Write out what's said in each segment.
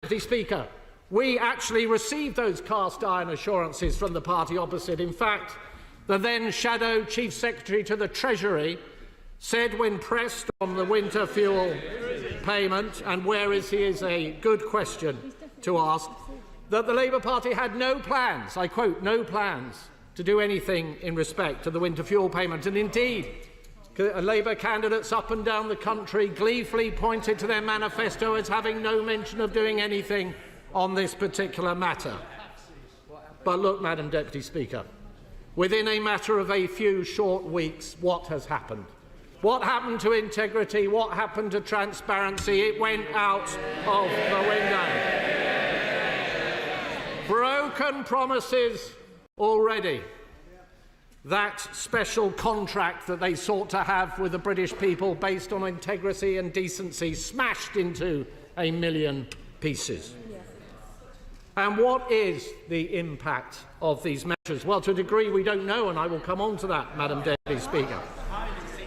Deputy Speaker, we actually received those cast-iron assurances from the party opposite. In fact, the then Shadow Chief Secretary to the Treasury said when pressed on the winter fuel payment, and where is he is a good question to ask, that the Labour Party had no plans, I quote, no plans to do anything in respect to the winter fuel payment. And indeed, Labour candidates up and down the country gleefully pointed to their manifesto as having no mention of doing anything on this particular matter. But look, Madam Deputy Speaker, within a matter of a few short weeks, what has happened? What happened to integrity? What happened to transparency? It went out of the window. Broken promises already. That special contract that they sought to have with the British people based on integrity and decency smashed into a million pieces. And what is the impact of these measures? Well, to a degree we don't know, and I will come on to that, Madam Deputy Speaker.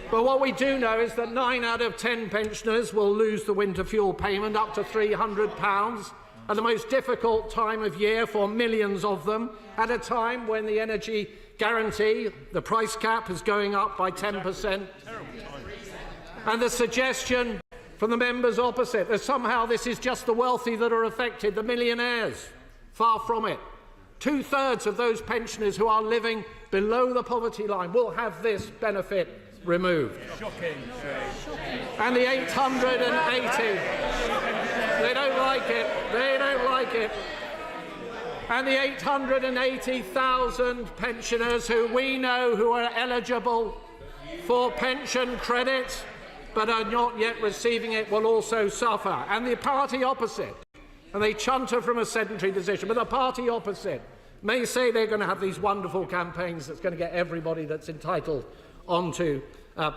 But what we do know is that 9 out of 10 pensioners will lose the winter fuel payment, up to £300, at the most difficult time of year for millions of them, at a time when the energy guarantee, the price cap, is going up by 10%. And the suggestion from the members opposite that somehow this is just the wealthy that are affected, the millionaires. Far from it. 2/3 of those pensioners who are living below the poverty line will have this benefit removed. Shocking. And the 880, they don't like it, they don't like it. And the 880,000 pensioners who we know who are eligible for pension credit but are not yet receiving it will also suffer. And the party opposite, and they chunter from a sedentary position, but the party opposite may say they're going to have these wonderful campaigns that's going to get everybody that's entitled onto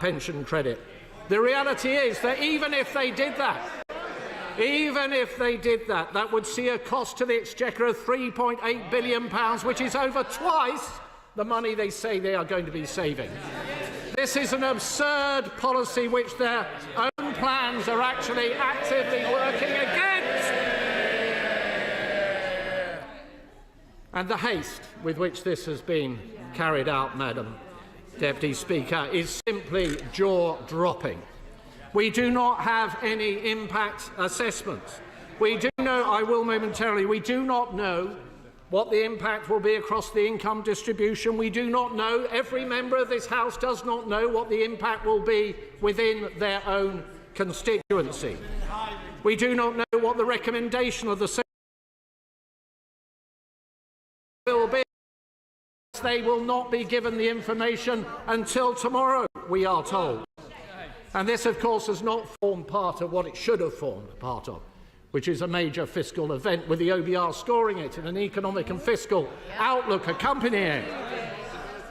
pension credit. The reality is that even if they did that, that would see a cost to the Exchequer of £3.8 billion, which is over twice the money they say they are going to be saving. This is an absurd policy which their own plans are actually actively working against. And the haste with which this has been carried out, Madam Deputy Speaker, is simply jaw-dropping. We do not have any impact assessments. We do know, I will momentarily, we do not know what the impact will be across the income distribution. We do not know, every member of this House does not know what the impact will be within their own constituency. We do not know what the recommendation of the will be. They will not be given the information until tomorrow, we are told. And this, of course, has not formed part of what it should have formed part of, which is a major fiscal event with the OBR scoring it and an economic and fiscal outlook accompanying it.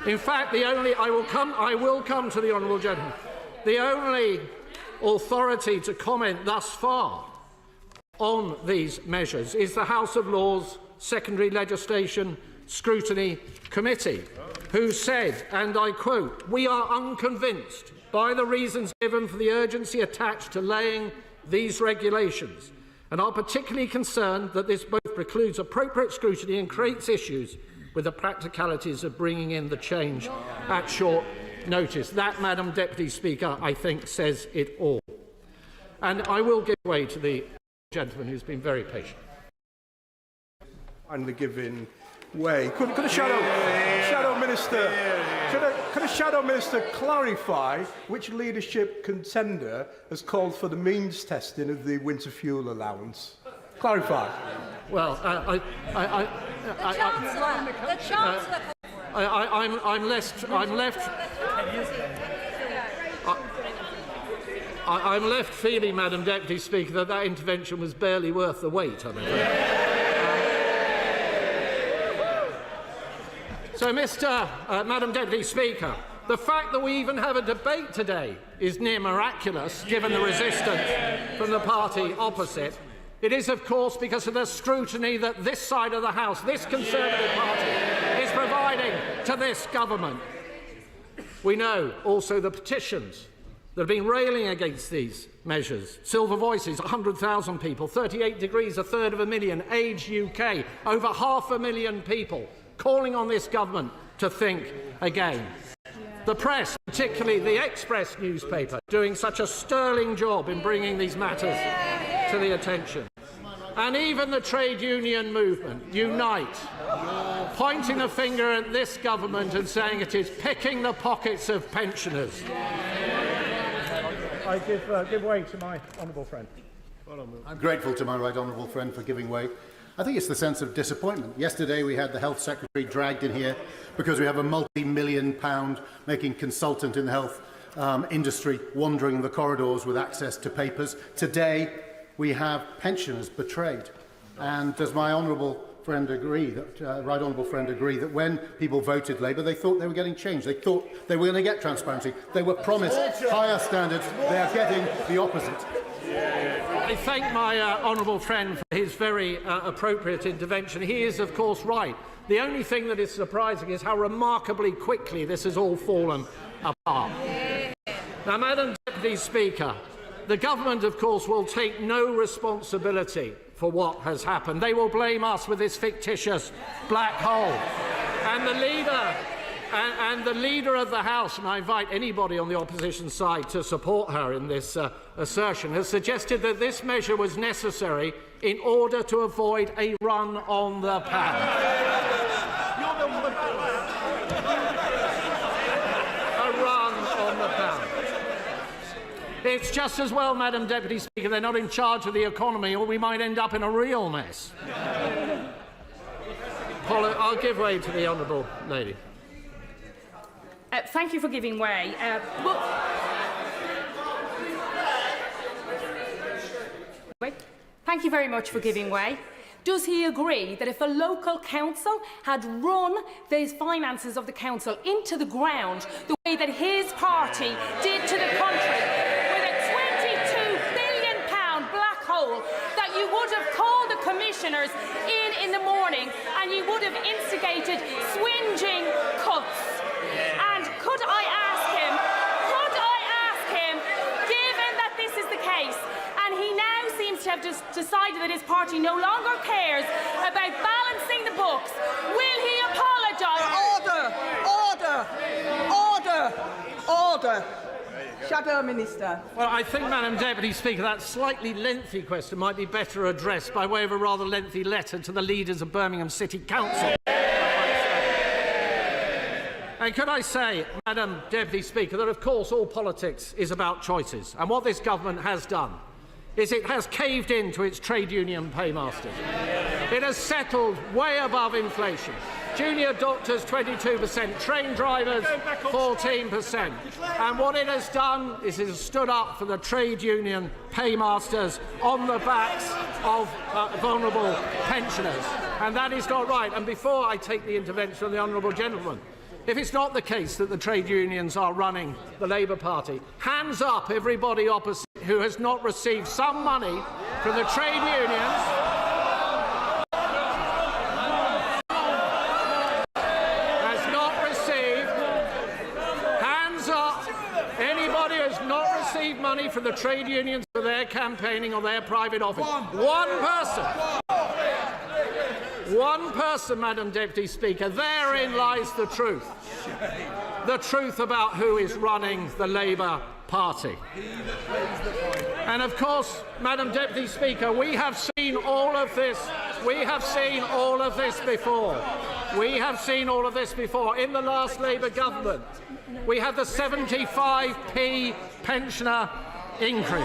In fact, I will come to the honourable gentleman. The only authority to comment thus far on these measures is the House of Lords Secondary Legislation Scrutiny Committee, who said, and I quote, "We are unconvinced by the reasons given for the urgency attached to laying these regulations, and are particularly concerned that this both precludes appropriate scrutiny and creates issues with the practicalities of bringing in the change at short notice." That, Madam Deputy Speaker, I think says it all. And I will give way to the gentleman who's been very patient. Finally giving way. Could a shadow minister clarify which leadership contender has called for the means testing of the winter fuel allowance? Clarify. Well, I'm left feeling, Madam Deputy Speaker, that intervention was barely worth the wait, I'm afraid. So, Madam Deputy Speaker, the fact that we even have a debate today is near miraculous, given the resistance from the party opposite. It is, of course, because of the scrutiny that this side of the House, this Conservative Party, is providing to this government. We know also the petitions that have been railing against these measures. Silver Voices, 100,000 people. 38 Degrees, a third of a million. Age UK, over 500,000 people calling on this government to think again. The press, particularly the Express newspaper, doing such a sterling job in bringing these matters to the attention. And even the trade union movement, Unite, pointing a finger at this government and saying it is picking the pockets of pensioners. I give way to my honourable friend. I'm grateful to my right honourable friend for giving way. I think it's the sense of disappointment. Yesterday we had the Health Secretary dragged in here because we have a multi-million-pound making consultant in the health industry wandering the corridors with access to papers. Today we have pensioners betrayed. And does my honourable friend agree, right honourable friend agree, that when people voted Labour, they thought they were getting change. They thought they were going to get transparency. They were promised higher standards. They are getting the opposite. I thank my honourable friend for his very appropriate intervention. He is, of course, right. The only thing that is surprising is how remarkably quickly this has all fallen apart. Now, Madam Deputy Speaker, the government, of course, will take no responsibility for what has happened. They will blame us with this fictitious black hole. And the leader of the House, and I invite anybody on the opposition side to support her in this assertion, has suggested that this measure was necessary in order to avoid a run on the pound. A run on the pound. It's just as well, Madam Deputy Speaker, they're not in charge of the economy, or we might end up in a real mess. I'll give way to the honourable lady. Thank you for giving way. Thank you very much for giving way. Does he agree that if a local council had run the finances of the council into the ground the way that his party did to the country, with a £22 billion black hole, that you would have called the commissioners in the morning and you would have instigated swinging cuts? And could I ask him, given that this is the case, and he now seems to have just decided that his party no longer cares about balancing the books, will he apologise? Order! Shadow Minister. Well, I think, Madam Deputy Speaker, that slightly lengthy question might be better addressed by way of a rather lengthy letter to the leaders of Birmingham City Council. And could I say, Madam Deputy Speaker, that of course all politics is about choices, and what this government has done is it has caved in to its trade union paymasters. It has settled way above inflation. Junior doctors 22%, train drivers 14%. And what it has done is it has stood up for the trade union paymasters on the backs of vulnerable pensioners. And that is not right. And before I take the intervention of the honourable gentleman, if it's not the case that the trade unions are running the Labour Party, hands up everybody opposite who has not received some money from the trade unions. Has not received. Hands up. Anybody who has not received money from the trade unions for their campaigning or their private office. One person. One person, Madam Deputy Speaker. Therein lies the truth. The truth about who is running the Labour Party. And of course, Madam Deputy Speaker, we have seen all of this. We have seen all of this before. We have seen all of this before. In the last Labour government, we had the 75p pensioner increase.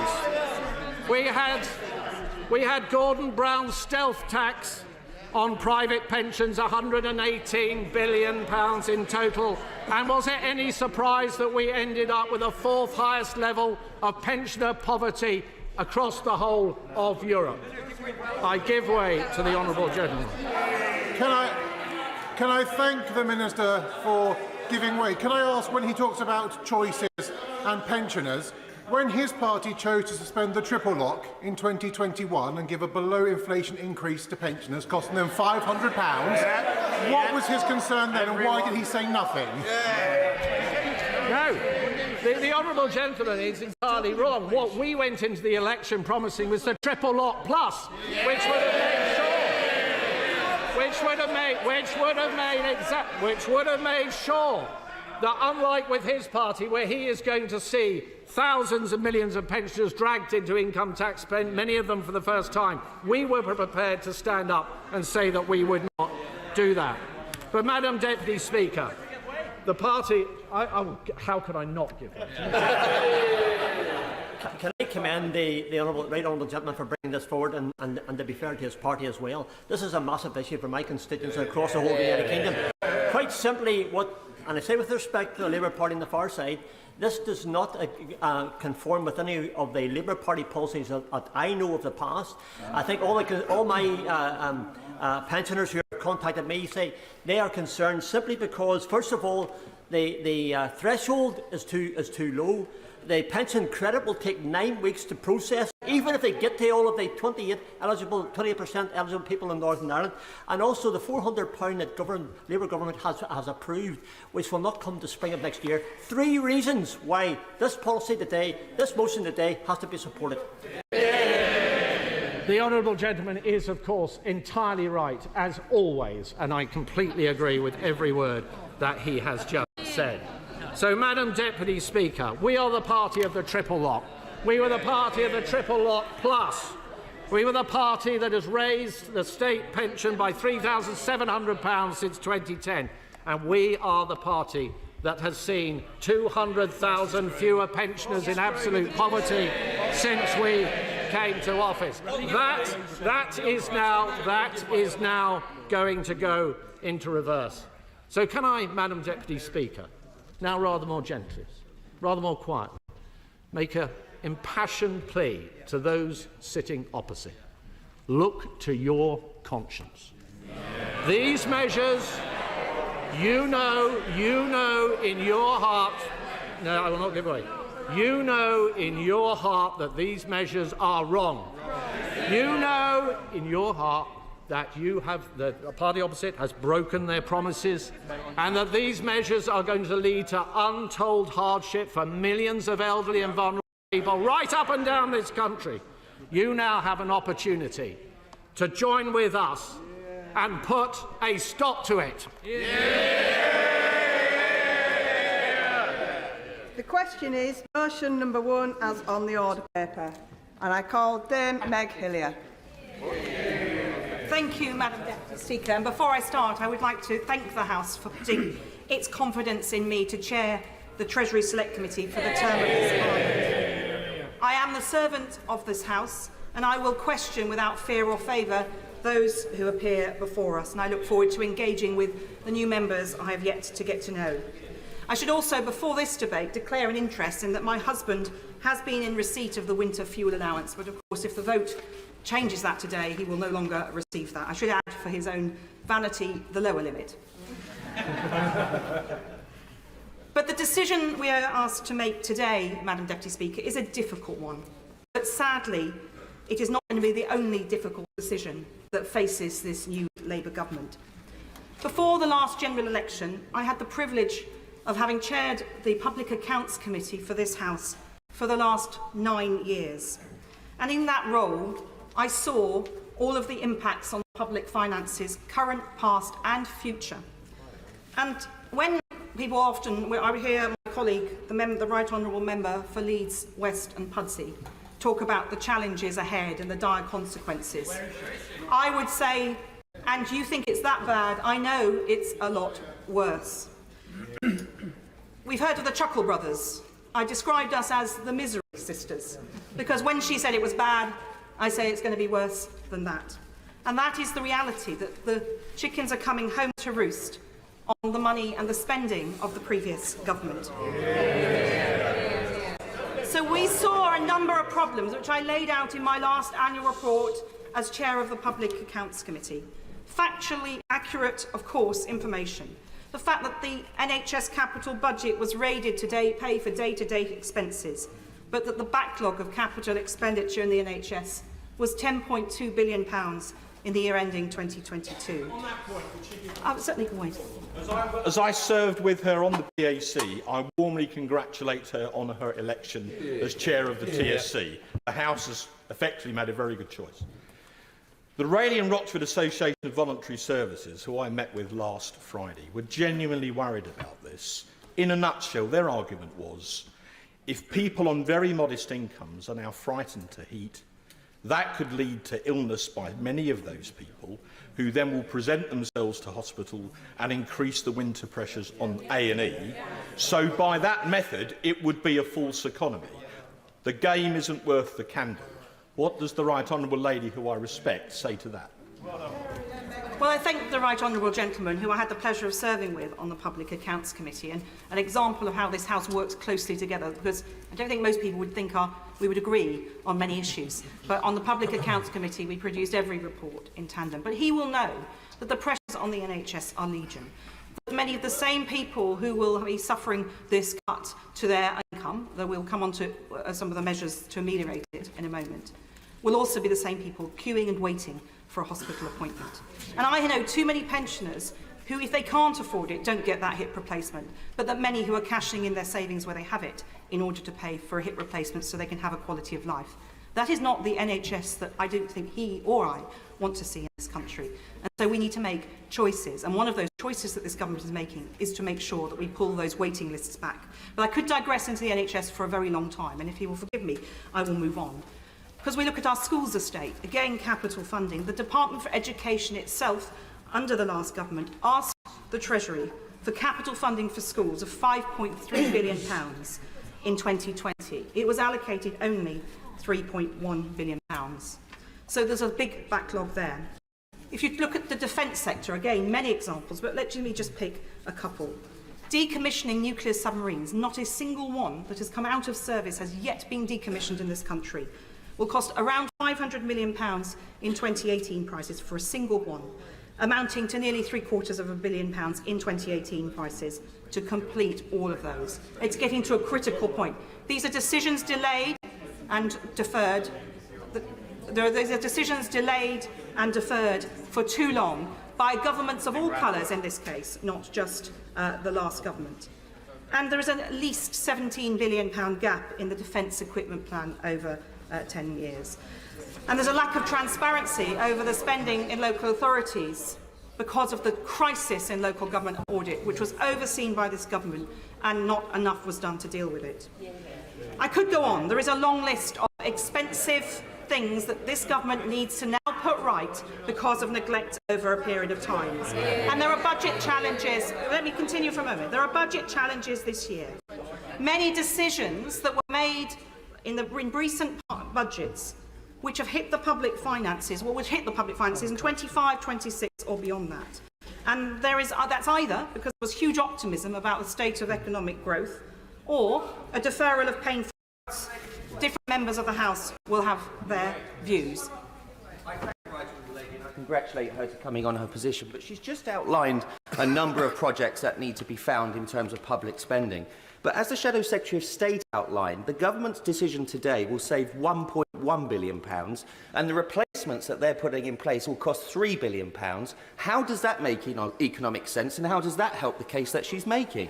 We had Gordon Brown's stealth tax on private pensions, £118 billion in total. And was it any surprise that we ended up with the fourth highest level of pensioner poverty across the whole of Europe? I give way to the honourable gentleman. Can I thank the Minister for giving way? Can I ask, when he talks about choices and pensioners, when his party chose to suspend the triple lock in 2021 and give a below-inflation increase to pensioners, costing them £500, what was his concern then, and why did he say nothing? No. The honourable gentleman is entirely wrong. What we went into the election promising was the triple lock plus, which would have made sure that, unlike with his party, where he is going to see thousands of millions of pensioners dragged into income tax, many of them for the first time, we were prepared to stand up and say that we would not do that. But, Madam Deputy Speaker, the party... how could I not give way? Can I commend the right honourable gentleman for bringing this forward and to be fair to his party as well? This is a massive issue for my constituents across the whole of the United Kingdom. Quite simply, and I say with respect to the Labour Party on the far side, this does not conform with any of the Labour Party policies that I know of the past. I think all my pensioners who have contacted me say they are concerned simply because, first of all, the threshold is too low. The pension credit will take 9 weeks to process, even if they get to all of the 28% eligible people in Northern Ireland, and also the £400 that Labour government has approved, which will not come to spring of next year. 3 reasons why this policy today, this motion today, has to be supported. The honourable gentleman is, of course, entirely right, as always, and I completely agree with every word that he has just said. So, Madam Deputy Speaker, we are the party of the triple lock. We were the party of the triple lock plus. We were the party that has raised the state pension by £3,700 since 2010. And we are the party that has seen 200,000 fewer pensioners in absolute poverty since we came to office. That is now going to go into reverse. So can I, Madam Deputy Speaker, now rather more gently, rather more quietly, make an impassioned plea to those sitting opposite. Look to your conscience. These measures, you know in your heart, no, I will not give away. You know in your heart that these measures are wrong. You know in your heart that the party opposite has broken their promises and that these measures are going to lead to untold hardship for millions of elderly and vulnerable people right up and down this country. You now have an opportunity to join with us and put a stop to it. The question is motion number 1 as on the order paper, and I call Dame Meg Hillier. Thank you, Madam Deputy Speaker. And before I start, I would like to thank the House for putting its confidence in me to chair the Treasury Select Committee for the term of this Parliament. I am the servant of this House, and I will question without fear or favour those who appear before us, and I look forward to engaging with the new members I have yet to get to know. I should also, before this debate, declare an interest in that my husband has been in receipt of the winter fuel allowance, but of course if the vote changes that today, he will no longer receive that. I should add, for his own vanity, the lower limit. But the decision we are asked to make today, Madam Deputy Speaker, is a difficult one. But sadly, it is not going to be the only difficult decision that faces this new Labour government. Before the last general election, I had the privilege of having chaired the Public Accounts Committee for this House for the last 9 years. And in that role, I saw all of the impacts on public finances, current, past and future. And when people often, I hear my colleague, the Right Honourable Member for Leeds, West and Pudsey, talk about the challenges ahead and the dire consequences. I would say, and you think it's that bad, I know it's a lot worse. We've heard of the Chuckle Brothers. I described us as the Misery Sisters, because when she said it was bad, I say it's going to be worse than that. And that is the reality, that the chickens are coming home to roost on the money and the spending of the previous government. So we saw a number of problems, which I laid out in my last annual report as chair of the Public Accounts Committee. Factually accurate, of course, information. The fact that the NHS capital budget was raided to pay for day-to-day expenses, but that the backlog of capital expenditure in the NHS was £10.2 billion in the year ending 2022. On that point, Certainly can wait. as I served with her on the PAC, I warmly congratulate her on her election as chair of the TSC. The House has effectively made a very good choice. The Raleigh and Rochford Association of Voluntary Services, who I met with last Friday, were genuinely worried about this. In a nutshell, their argument was, if people on very modest incomes are now frightened to heat, that could lead to illness by many of those people, who then will present themselves to hospital and increase the winter pressures on A&E. So by that method, it would be a false economy. The game isn't worth the candle. What does the right honourable lady, who I respect, say to that? Well, I thank the right honourable gentleman who I had the pleasure of serving with on the Public Accounts Committee, and an example of how this House works closely together, because I don't think most people would think we would agree on many issues. But on the Public Accounts Committee, we produced every report in tandem. But he will know that the pressures on the NHS are legion. That many of the same people who will be suffering this cut to their income, that we'll come on to some of the measures to ameliorate it in a moment, will also be the same people queuing and waiting for a hospital appointment. And I know too many pensioners who, if they can't afford it, don't get that hip replacement, but that many who are cashing in their savings where they have it in order to pay for a hip replacement so they can have a quality of life. That is not the NHS that I don't think he or I want to see in this country. And so we need to make choices. And one of those choices that this government is making is to make sure that we pull those waiting lists back. But I could digress into the NHS for a very long time, and if he will forgive me, I will move on. Because we look at our schools estate, again capital funding, the Department for Education itself, under the last government, asked the Treasury for capital funding for schools of £5.3 billion in 2020. It was allocated only £3.1 billion. So there's a big backlog there. If you look at the defence sector, again, many examples, but let me just pick a couple. Decommissioning nuclear submarines, not a single one that has come out of service has yet been decommissioned in this country, will cost around £500 million in 2018 prices for a single one, amounting to nearly £750 million in 2018 prices to complete all of those. It's getting to a critical point. These are decisions delayed and deferred. These are decisions delayed and deferred for too long by governments of all colours in this case, not just the last government. And there is an at least £17 billion gap in the defence equipment plan over 10 years. And there's a lack of transparency over the spending in local authorities because of the crisis in local government audit, which was overseen by this government, and not enough was done to deal with it. I could go on. There is a long list of expensive things that this government needs to now put right because of neglect over a period of time. And there are budget challenges. Let me continue for a moment. There are budget challenges this year. Many decisions that were made in recent budgets which have hit the public finances, which hit the public finances in 25, 26 or beyond that. And that's either because there was huge optimism about the state of economic growth, or a deferral of painful cuts. Different members of the House will have their views. I congratulate her to coming on her position, but she's just outlined a number of projects that need to be found in terms of public spending. But as the Shadow Secretary of State outlined, the government's decision today will save £1.1 billion, and the replacements that they're putting in place will cost £3 billion. How does that make economic sense, and how does that help the case that she's making?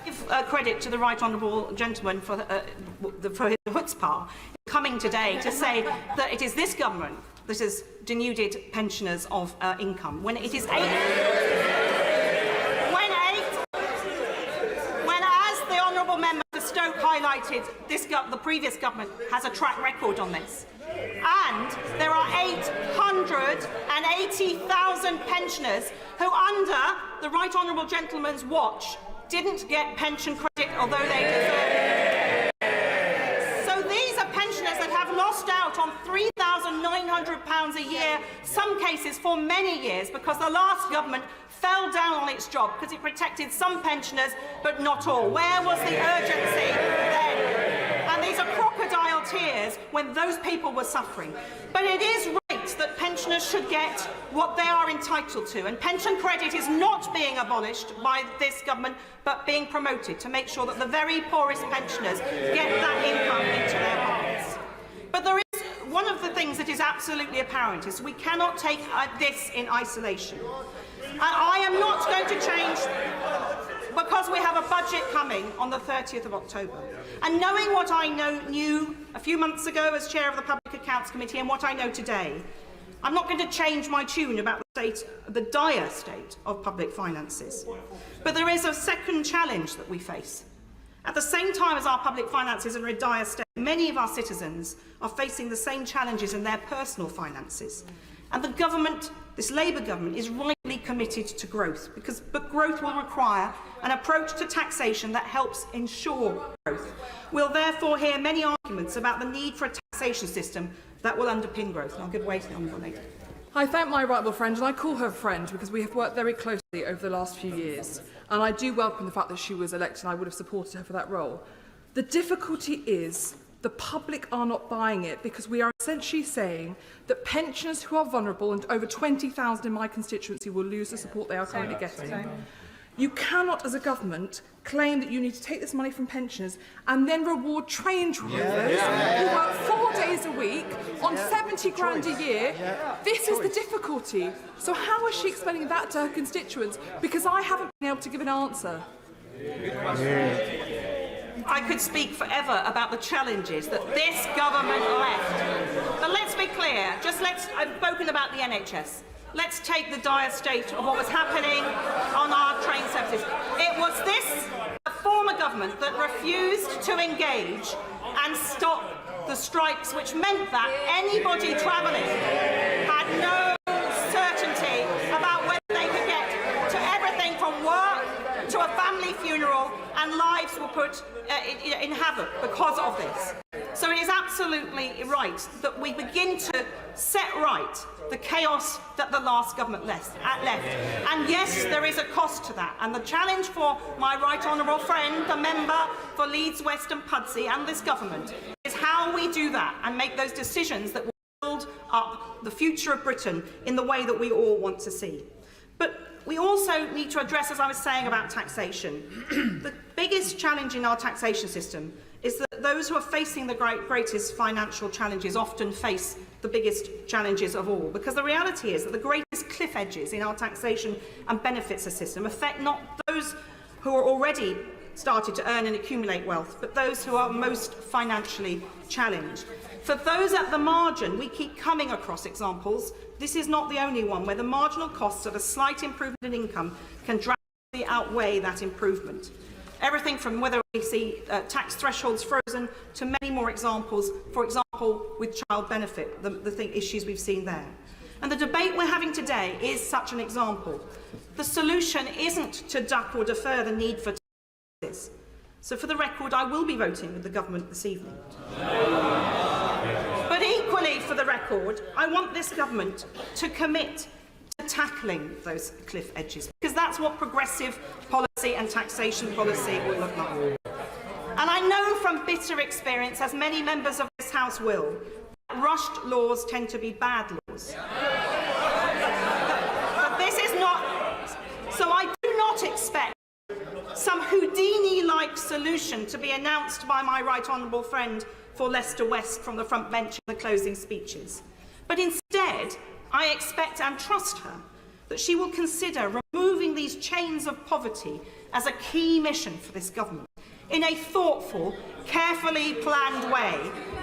Give credit to the right honourable gentleman for his chutzpah coming today to say that it is this government that has denuded pensioners of income, when it is as the honourable member for Stoke highlighted, the previous government has a track record on this. And there are 880,000 pensioners who, under the right honourable gentleman's watch, didn't get pension credit, although they deserved it. So these are pensioners that have lost out on £3,900 a year, some cases for many years, because the last government fell down on its job because it protected some pensioners but not all. Where was the urgency then? And these are crocodile tears when those people were suffering. But it is right that pensioners should get what they are entitled to, and pension credit is not being abolished by this government but being promoted to make sure that the very poorest pensioners get that income into their pockets. But there is one of the things that is absolutely apparent is we cannot take this in isolation. And I am not going to change, because we have a budget coming on the 30th of October. And knowing what I knew a few months ago as chair of the Public Accounts Committee and what I know today, I'm not going to change my tune about the dire state of public finances. But there is a second challenge that we face. At the same time as our public finances are in a dire state, many of our citizens are facing the same challenges in their personal finances. And the government, this Labour government, is rightly committed to growth, but growth will require an approach to taxation that helps ensure growth. We'll therefore hear many arguments about the need for a taxation system that will underpin growth. And I'll give way to the Honourable Lady. I thank my right honourable friend, and I call her friend because we have worked very closely over the last few years. And I do welcome the fact that she was elected, and I would have supported her for that role. The difficulty is the public are not buying it, because we are essentially saying that pensioners who are vulnerable, and over 20,000 in my constituency, will lose the support they are currently getting. You cannot, as a government, claim that you need to take this money from pensioners and then reward train drivers who work 4 days a week on 70 grand a year. This is the difficulty. So how is she explaining that to her constituents? Because I haven't been able to give an answer. I could speak forever about the challenges that this government left. But let's be clear, I've spoken about the NHS. Let's take the dire state of what was happening on our train services. It was this former government that refused to engage and stop the strikes, which meant that anybody travelling had no certainty about whether they could get to everything from work to a family funeral, and lives were put in havoc because of this. So it is absolutely right that we begin to set right the chaos that the last government left. And yes, there is a cost to that. And the challenge for my right honourable friend, the member for Leeds West and Pudsey, and this government, is how we do that and make those decisions that will build up the future of Britain in the way that we all want to see. But we also need to address, as I was saying about taxation, the biggest challenge in our taxation system is that those who are facing the greatest financial challenges often face the biggest challenges of all. Because the reality is that the greatest cliff edges in our taxation and benefits system affect not those who are already started to earn and accumulate wealth, but those who are most financially challenged. For those at the margin, we keep coming across examples. This is not the only one where the marginal costs of a slight improvement in income can drastically outweigh that improvement. Everything from whether we see tax thresholds frozen to many more examples, for example, with child benefit, the issues we've seen there. And the debate we're having today is such an example. The solution isn't to duck or defer the need for taxes. So for the record, I will be voting with the government this evening. But equally, for the record, I want this government to commit to tackling those cliff edges, because that's what progressive policy and taxation policy will look like. And I know from bitter experience, as many members of this House will, that rushed laws tend to be bad laws. But this is not. So I do not expect some Houdini-like solution to be announced by my right honourable friend for Leicester West from the front bench in the closing speeches. But instead, I expect and trust her that she will consider removing these chains of poverty as a key mission for this government in a thoughtful, carefully planned way,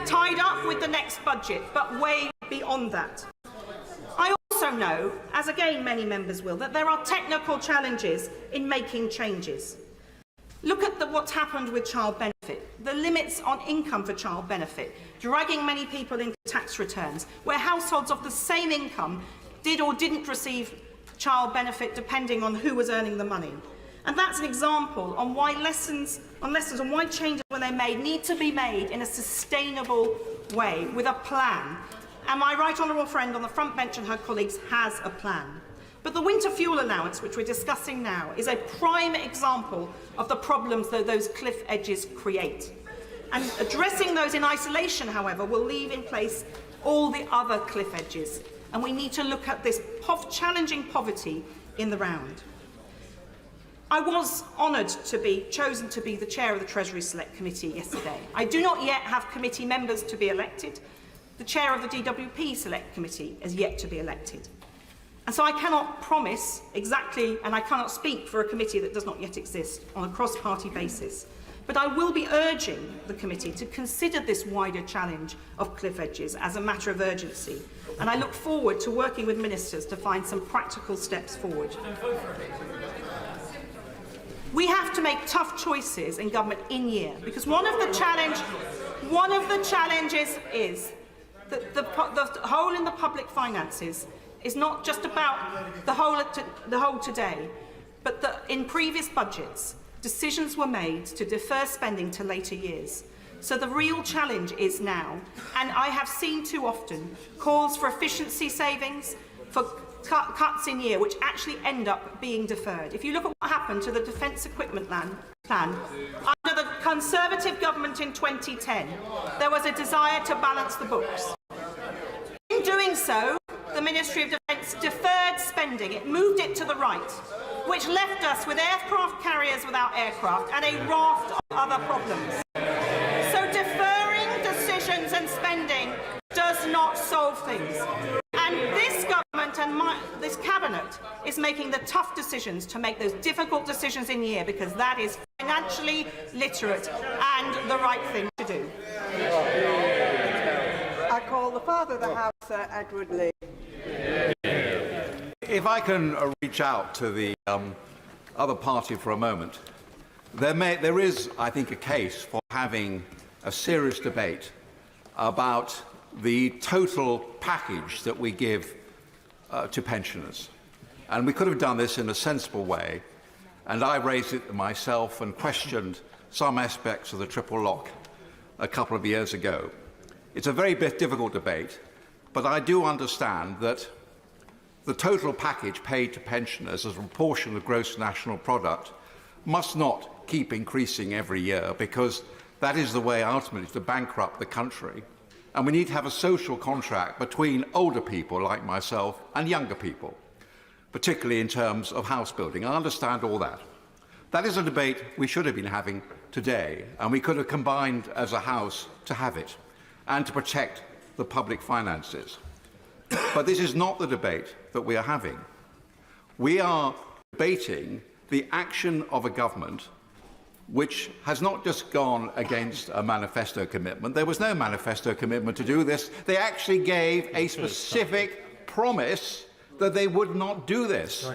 tied up with the next budget, but way beyond that. I also know, as again many members will, that there are technical challenges in making changes. Look at what's happened with child benefit, the limits on income for child benefit, dragging many people into tax returns, where households of the same income did or didn't receive child benefit depending on who was earning the money. And that's an example on why lessons on why changes, when they're made, need to be made in a sustainable way, with a plan. And my right honourable friend on the front bench and her colleagues has a plan. But the winter fuel allowance, which we're discussing now, is a prime example of the problems that those cliff edges create. And addressing those in isolation, however, will leave in place all the other cliff edges. And we need to look at this challenging poverty in the round. I was honoured to be chosen to be the chair of the Treasury Select Committee yesterday. I do not yet have committee members to be elected. The chair of the DWP Select Committee is yet to be elected. And so I cannot promise exactly, and I cannot speak for a committee that does not yet exist on a cross-party basis, but I will be urging the committee to consider this wider challenge of cliff edges as a matter of urgency, and I look forward to working with ministers to find some practical steps forward. We have to make tough choices in government in year, because one of the challenges is that the hole in the public finances is not just about the whole today, but that in previous budgets, decisions were made to defer spending to later years. So the real challenge is now, and I have seen too often calls for efficiency savings, for cuts in year, which actually end up being deferred. If you look at what happened to the defence equipment plan, under the Conservative government in 2010, there was a desire to balance the books. In doing so, the Ministry of Defence deferred spending. It moved it to the right, which left us with aircraft carriers without aircraft and a raft of other problems. So deferring decisions and spending does not solve things. And this government and this cabinet is making the tough decisions to make those difficult decisions in year, because that is financially literate and the right thing to do. I call the Father of the House, Sir Edward Lee. If I can reach out to the other party for a moment, there is, I think, a case for having a serious debate about the total package that we give to pensioners. And we could have done this in a sensible way, and I raised it myself and questioned some aspects of the triple lock a couple of years ago. It's a very difficult debate, but I do understand that the total package paid to pensioners as a proportion of gross national product must not keep increasing every year, because that is the way ultimately to bankrupt the country. And we need to have a social contract between older people like myself and younger people, particularly in terms of house building. I understand all that. That is a debate we should have been having today, and we could have combined as a House to have it and to protect the public finances. But this is not the debate that we are having. We are debating the action of a government which has not just gone against a manifesto commitment. There was no manifesto commitment to do this. They actually gave a specific promise that they would not do this.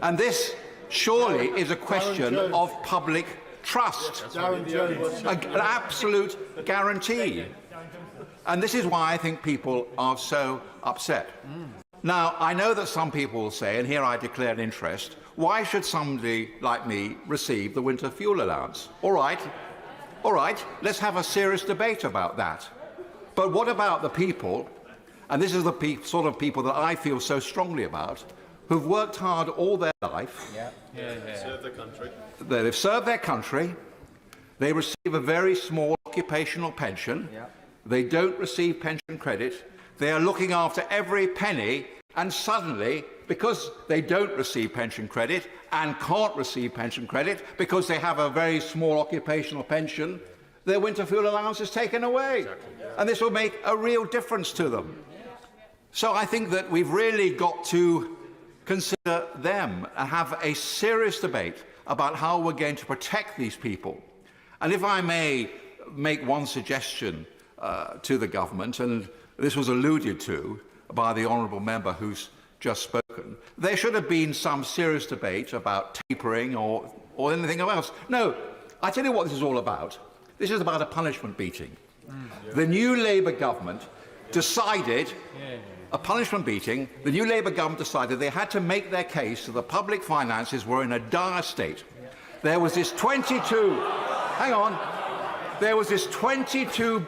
And this surely is a question of public trust, an absolute guarantee. And this is why I think people are so upset. Now, I know that some people will say, and here I declare an interest, why should somebody like me receive the winter fuel allowance? All right, let's have a serious debate about that. But what about the people, and this is the sort of people that I feel so strongly about, who've worked hard all their life, Serve their country. they've served their country, they receive a very small occupational pension, they don't receive pension credit, they are looking after every penny, and suddenly, because they don't receive pension credit and can't receive pension credit because they have a very small occupational pension, their winter fuel allowance is taken away. And this will make a real difference to them. So I think that we've really got to consider them and have a serious debate about how we're going to protect these people. And if I may make one suggestion to the government, and this was alluded to by the honourable member who's just spoken, there should have been some serious debate about tapering or anything else. No, I tell you what this is all about. This is about a punishment beating. The new Labour government decided a punishment beating. The new Labour government decided they had to make their case that the public finances were in a dire state. There was this 22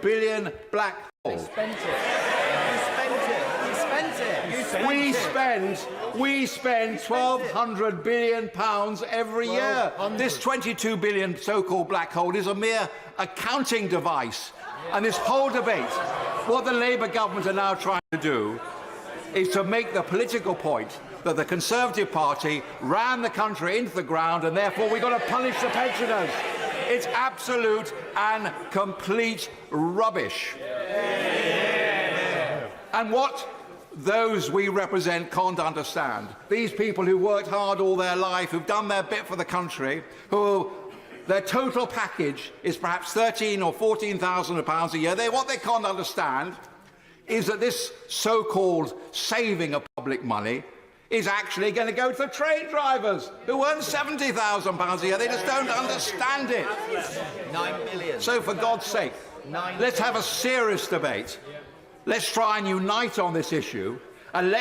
billion black hole. We spend £1,200 billion every year. This 22 billion so-called black hole is a mere accounting device. And this whole debate, what the Labour government are now trying to do is to make the political point that the Conservative Party ran the country into the ground and therefore we've got to punish the pensioners. It's absolute and complete rubbish. And what those we represent can't understand, these people who worked hard all their life, who've done their bit for the country, who their total package is perhaps £13,000 or £14,000 a year, what they can't understand is that this so-called saving of public money is actually going to go to train drivers who earn £70,000 a year. They just don't understand it. 9 million. So for God's sake, let's have a serious debate. Let's try and unite on this issue, and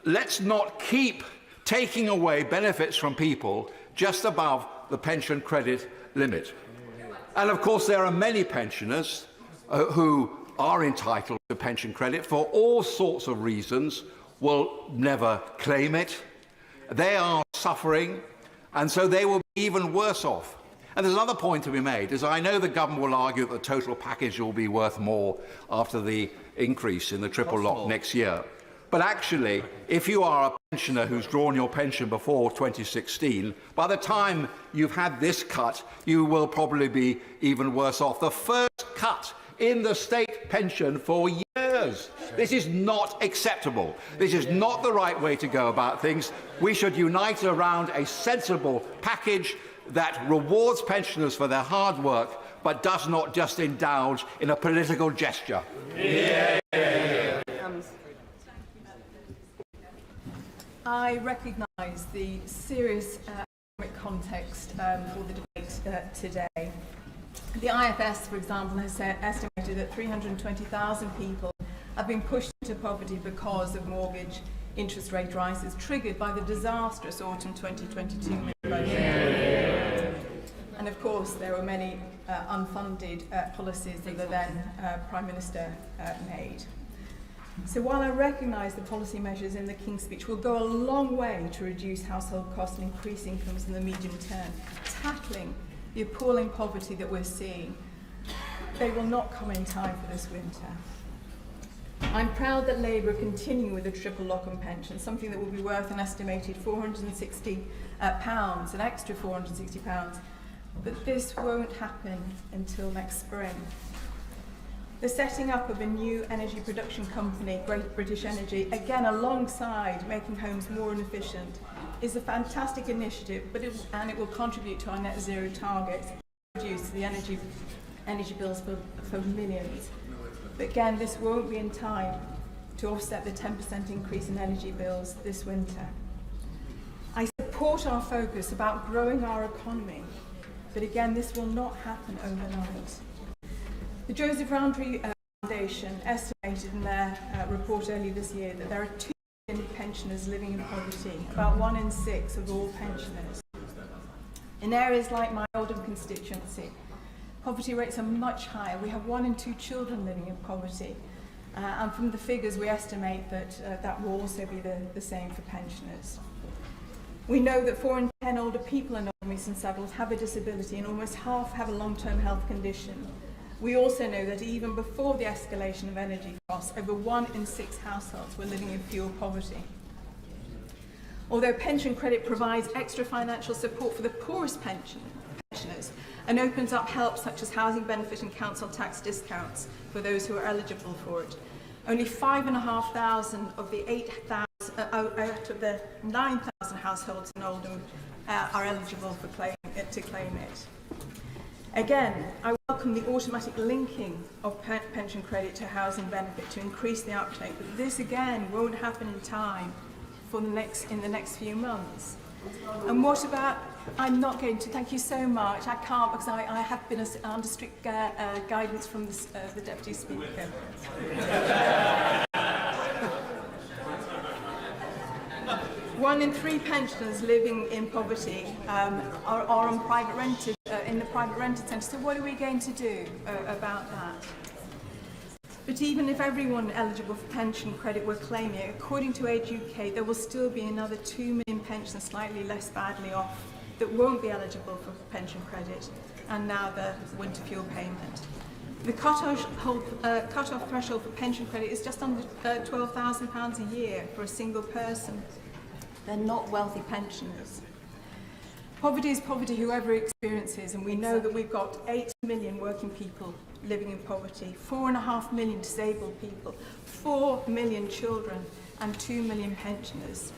let's not keep taking away benefits from people just above the pension credit limit. And of course, there are many pensioners who are entitled to pension credit for all sorts of reasons, will never claim it. They are suffering, and so they will be even worse off. And there's another point to be made, is I know the government will argue that the total package will be worth more after the increase in the triple lock next year. But actually, if you are a pensioner who's drawn your pension before 2016, by the time you've had this cut, you will probably be even worse off. The first cut in the state pension for years. This is not acceptable. This is not the right way to go about things. We should unite around a sensible package that rewards pensioners for their hard work, but does not just indulge in a political gesture. I recognise the serious economic context for the debate today. The IFS, for example, has estimated that 320,000 people have been pushed into poverty because of mortgage interest rate rises triggered by the disastrous autumn 2022 budget. And of course, there were many unfunded policies that the then Prime Minister made. So while I recognise the policy measures in the King's Speech will go a long way to reduce household costs and increase incomes in the medium term, tackling the appalling poverty that we're seeing, they will not come in time for this winter. I'm proud that Labour continue with the triple lock on pensions, something that will be worth an estimated £460, an extra £460, but this won't happen until next spring. The setting up of a new energy production company, Great British Energy, again alongside making homes more efficient, is a fantastic initiative, but it will contribute to our net zero targets, reduce the energy bills for millions. But again, this won't be in time to offset the 10% increase in energy bills this winter. I support our focus about growing our economy, but again, this will not happen overnight. The Joseph Rowntree Foundation estimated in their report earlier this year that there are 2 million pensioners living in poverty, about 1 in 6 of all pensioners. In areas like my Oldham constituency, poverty rates are much higher. We have 1 in 2 children living in poverty. And from the figures, we estimate that that will also be the same for pensioners. We know that 4 in 10 older people in Oldham East and Saddles have a disability, and almost half have a long-term health condition. We also know that even before the escalation of energy costs, over 1 in 6 households were living in fuel poverty. Although pension credit provides extra financial support for the poorest pensioners and opens up help such as housing benefit and council tax discounts for those who are eligible for it, only 5,500 of the 8,000 out of the 9,000 households in Oldham are eligible to claim it. Again, I welcome the automatic linking of pension credit to housing benefit to increase the uptake, but this again won't happen in time for in the next few months. And what about, I'm not going to, thank you so much, I can't because I have been under strict guidance from the Deputy Speaker. 1 in 3 pensioners living in poverty are on private rented, in the private rented centre. So what are we going to do about that? But even if everyone eligible for pension credit were claiming it, according to Age UK, there will still be another 2 million pensioners slightly less badly off that won't be eligible for pension credit, and now the winter fuel payment. The cut-off threshold for pension credit is just under £12,000 a year for a single person. They're not wealthy pensioners. Poverty is poverty whoever experiences, and we know that we've got 8 million working people living in poverty, 4.5 million disabled people, 4 million children and 2 million pensioners.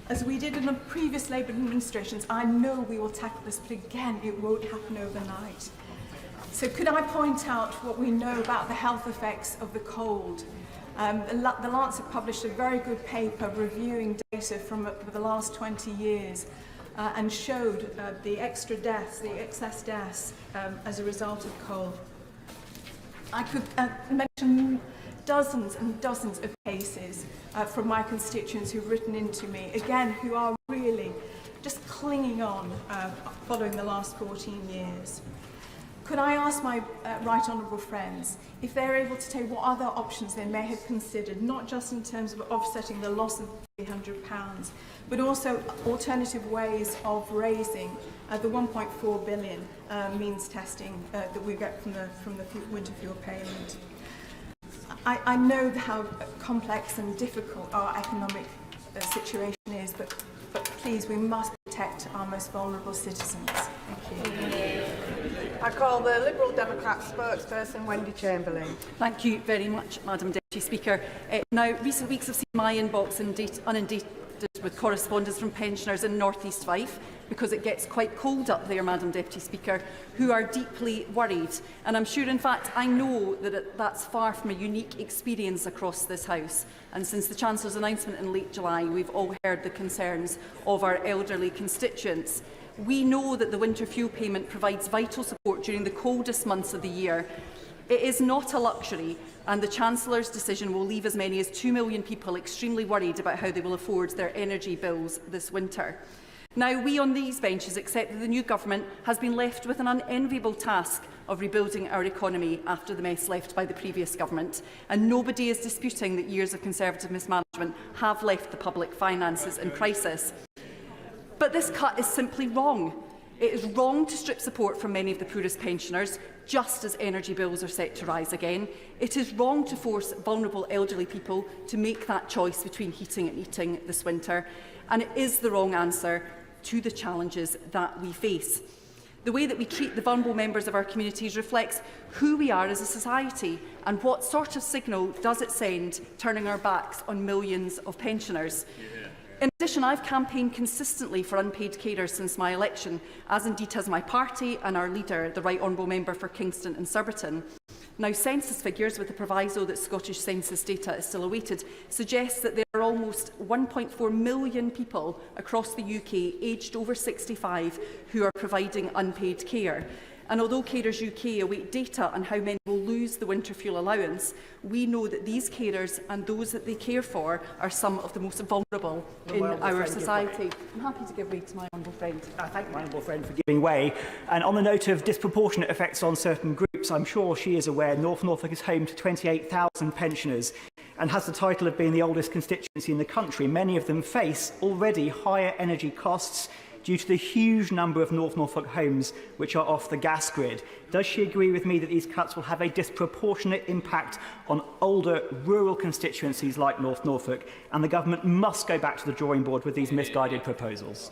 As we did in the previous Labour administrations, I know we will tackle this, but again, it won't happen overnight. So could I point out what we know about the health effects of the cold? The Lancet published a very good paper reviewing data from the last 20 years and showed the extra deaths, the excess deaths as a result of cold. I could mention dozens and dozens of cases from my constituents who've written into me, again, who are really just clinging on following the last 14 years. Could I ask my right honourable friends if they're able to tell what other options they may have considered, not just in terms of offsetting the loss of £300, but also alternative ways of raising the 1.4 billion means testing that we get from the winter fuel payment. I know how complex and difficult our economic situation is, but please, we must protect our most vulnerable citizens. Thank you. I call the Liberal Democrat spokesperson, Wendy Chamberlain. Thank you very much, Madam Deputy Speaker. Now, recent weeks have seen my inbox inundated with correspondence from pensioners in North East Fife, because it gets quite cold up there, Madam Deputy Speaker, who are deeply worried. And I'm sure, in fact, I know that that's far from a unique experience across this House. And since the Chancellor's announcement in late July, we've all heard the concerns of our elderly constituents. We know that the winter fuel payment provides vital support during the coldest months of the year. It is not a luxury, and the Chancellor's decision will leave as many as 2 million people extremely worried about how they will afford their energy bills this winter. Now, we on these benches accept that the new government has been left with an unenviable task of rebuilding our economy after the mess left by the previous government, and nobody is disputing that years of Conservative mismanagement have left the public finances in crisis. But this cut is simply wrong. It is wrong to strip support from many of the poorest pensioners, just as energy bills are set to rise again. It is wrong to force vulnerable elderly people to make that choice between heating and eating this winter. And it is the wrong answer to the challenges that we face. The way that we treat the vulnerable members of our communities reflects who we are as a society and what sort of signal does it send turning our backs on millions of pensioners. In addition, I've campaigned consistently for unpaid carers since my election, as indeed has my party and our leader, the Right Honourable Member for Kingston and Surbiton. Now, census figures, with the proviso that Scottish census data is still awaited, suggest that there are almost 1.4 million people across the UK aged over 65 who are providing unpaid care. And although Carers UK await data on how many will lose the winter fuel allowance, we know that these carers and those that they care for are some of the most vulnerable in our society. I'm happy to give way to my honourable friend. I thank my honourable friend for giving way. And on the note of disproportionate effects on certain groups, I'm sure she is aware North Norfolk is home to 28,000 pensioners and has the title of being the oldest constituency in the country. Many of them face already higher energy costs due to the huge number of North Norfolk homes which are off the gas grid. Does she agree with me that these cuts will have a disproportionate impact on older rural constituencies like North Norfolk, and the government must go back to the drawing board with these misguided proposals?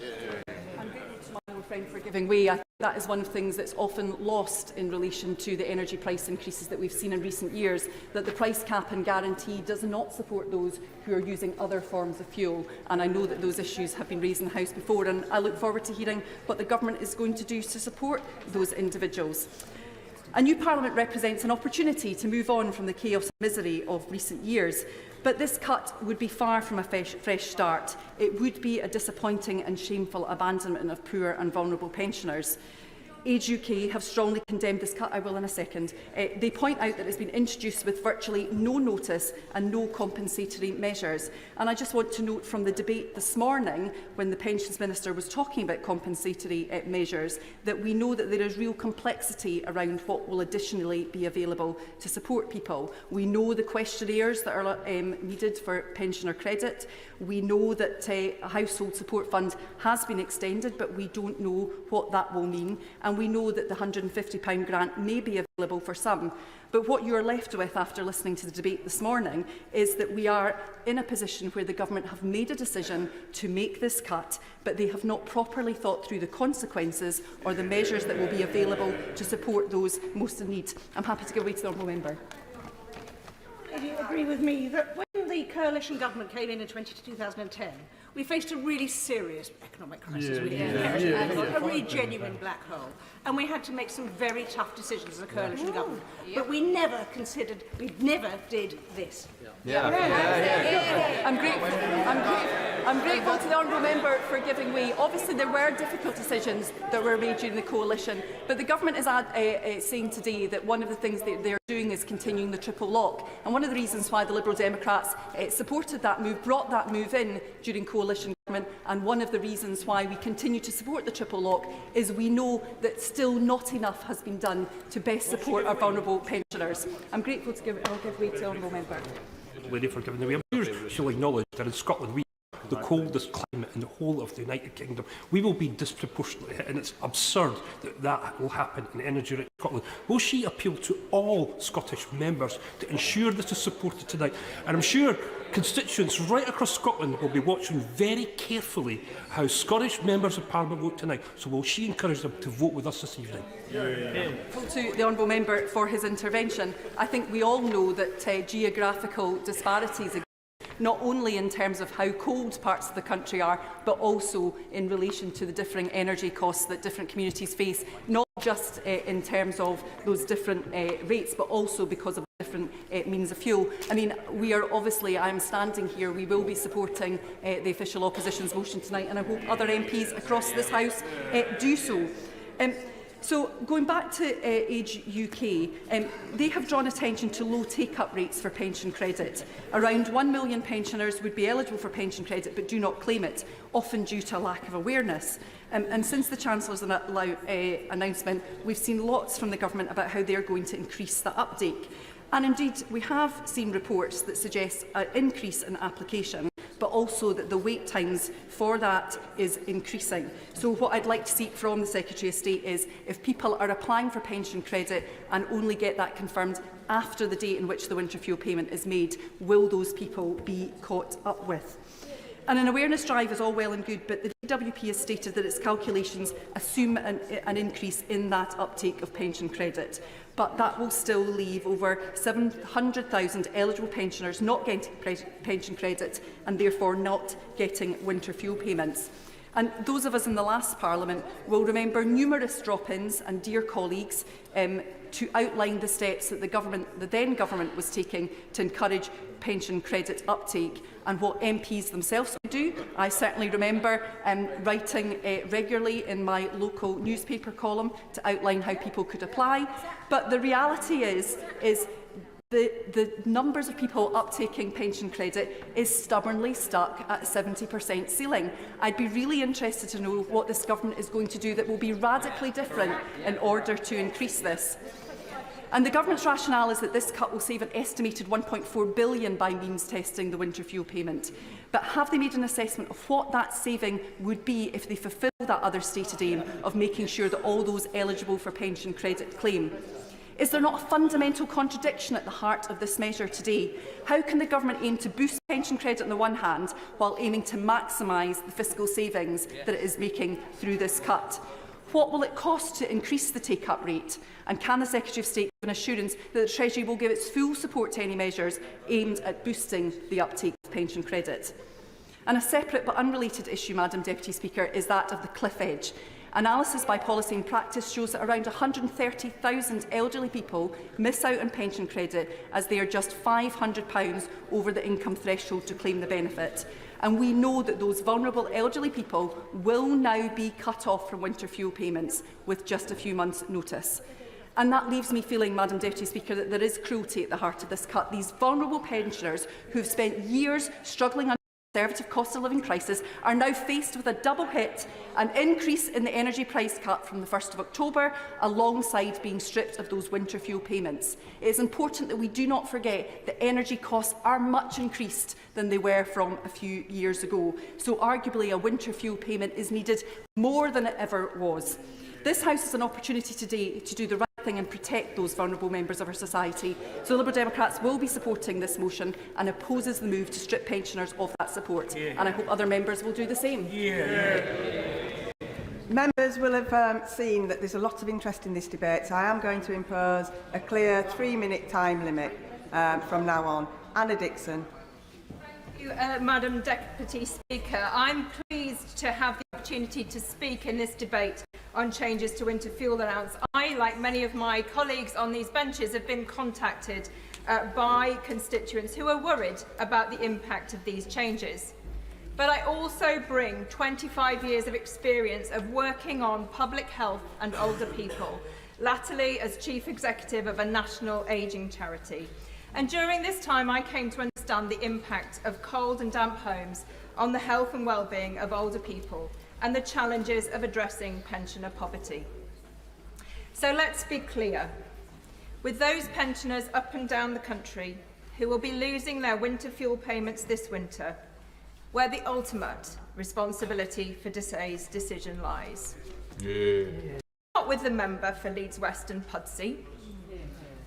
I'm grateful to my honourable friend for giving way. I think that is one of the things that's often lost in relation to the energy price increases that we've seen in recent years, that the price cap and guarantee does not support those who are using other forms of fuel. And I know that those issues have been raised in the House before, and I look forward to hearing what the government is going to do to support those individuals. A new Parliament represents an opportunity to move on from the chaos and misery of recent years, but this cut would be far from a fresh start. It would be a disappointing and shameful abandonment of poor and vulnerable pensioners. Age UK have strongly condemned this cut. I will in a second. They point out that it's been introduced with virtually no notice and no compensatory measures. And I just want to note from the debate this morning, when the Pensions Minister was talking about compensatory measures, that we know that there is real complexity around what will additionally be available to support people. We know the questionnaires that are needed for pensioner credit. We know that a household support fund has been extended, but we don't know what that will mean. And and we know that the £150 grant may be available for some. But what you are left with after listening to the debate this morning is that we are in a position where the government have made a decision to make this cut, but they have not properly thought through the consequences or the measures that will be available to support those most in need. I'm happy to give way to the honourable member. Do you agree with me that when the coalition government came in 2010, we faced a really serious economic crisis? We inherited a really genuine black hole, and we had to make some very tough decisions as a coalition government. But we never considered, we never did this. I'm grateful to the honourable member for giving way. Obviously, there were difficult decisions that were made during the coalition, but the government is saying today that one of the things that they're doing is continuing the triple lock. And one of the reasons why the Liberal Democrats supported that move, brought that move in during coalition government, and one of the reasons why we continue to support the triple lock is we know that still not enough has been done to best support our vulnerable pensioners. I'm grateful to I'll give way to the honourable member. Lady for giving the way. I'm sure she'll acknowledge that in Scotland we have the coldest climate in the whole of the United Kingdom. We will be disproportionately hit, and it's absurd that that will happen in energy-rich Scotland. Will she appeal to all Scottish members to ensure this is supported tonight? And I'm sure constituents right across Scotland will be watching very carefully how Scottish members of Parliament vote tonight. So will she encourage them to vote with us this evening? To the honourable member for his intervention. I think we all know that geographical disparities exist, not only in terms of how cold parts of the country are, but also in relation to the differing energy costs that different communities face, not just in terms of those different rates, but also because of different means of fuel. I mean, we are obviously, I'm standing here, we will be supporting the official opposition's motion tonight, and I hope other MPs across this House do so. So, going back to Age UK, they have drawn attention to low take-up rates for pension credit. Around 1 million pensioners would be eligible for pension credit but do not claim it, often due to a lack of awareness. And since the Chancellor's announcement, we've seen lots from the Government about how they're going to increase the uptake. And indeed, we have seen reports that suggest an increase in application, but also that the wait times for that is increasing. So what I'd like to see from the Secretary of State is if people are applying for pension credit and only get that confirmed after the date in which the winter fuel payment is made, will those people be caught up with? And an awareness drive is all well and good, but the DWP has stated that its calculations assume an increase in that uptake of pension credit. But that will still leave over 700,000 eligible pensioners not getting pension credit and therefore not getting winter fuel payments. And those of us in the last Parliament will remember numerous drop-ins and dear colleagues to outline the steps that the then government was taking to encourage pension credit uptake and what MPs themselves would do. I certainly remember writing regularly in my local newspaper column to outline how people could apply. But the reality is the numbers of people uptaking pension credit is stubbornly stuck at 70% ceiling. I'd be really interested to know what this government is going to do that will be radically different in order to increase this. And the government's rationale is that this cut will save an estimated £1.4 billion by means testing the winter fuel payment. But have they made an assessment of what that saving would be if they fulfil that other stated aim of making sure that all those eligible for pension credit claim? Is there not a fundamental contradiction at the heart of this measure today? How can the government aim to boost pension credit on the one hand while aiming to maximise the fiscal savings that it is making through this cut? What will it cost to increase the take-up rate? And can the Secretary of State give an assurance that the Treasury will give its full support to any measures aimed at boosting the uptake of pension credit? And a separate but unrelated issue, Madam Deputy Speaker, is that of the cliff edge. Analysis by Policy and Practice shows that around 130,000 elderly people miss out on pension credit as they are just £500 over the income threshold to claim the benefit. And we know that those vulnerable elderly people will now be cut off from winter fuel payments with just a few months' notice. And that leaves me feeling, Madam Deputy Speaker, that there is cruelty at the heart of this cut. These vulnerable pensioners who have spent years struggling under the Conservative cost of living crisis are now faced with a double hit, an increase in the energy price cut from the 1st of October, alongside being stripped of those winter fuel payments. It is important that we do not forget that energy costs are much increased than they were from a few years ago. So arguably a winter fuel payment is needed more than it ever was. This House has an opportunity today to do the right thing and protect those vulnerable members of our society. So Liberal Democrats will be supporting this motion and opposes the move to strip pensioners of that support. And I hope other members will do the same. Members will have seen that there's a lot of interest in this debate, so I am going to impose a clear 3-minute time limit from now on. Anna Dixon. Madam Deputy Speaker. I'm pleased to have the opportunity to speak in this debate on changes to winter fuel allowance. I, like many of my colleagues on these benches, have been contacted by constituents who are worried about the impact of these changes. But I also bring 25 years of experience of working on public health and older people, latterly as Chief Executive of a national ageing charity. And during this time, I came to understand the impact of cold and damp homes on the health and well-being of older people and the challenges of addressing pensioner poverty. So let's be clear. With those pensioners up and down the country who will be losing their winter fuel payments this winter, where the ultimate responsibility for today's decision lies. Not with the member for Leeds West and Pudsey,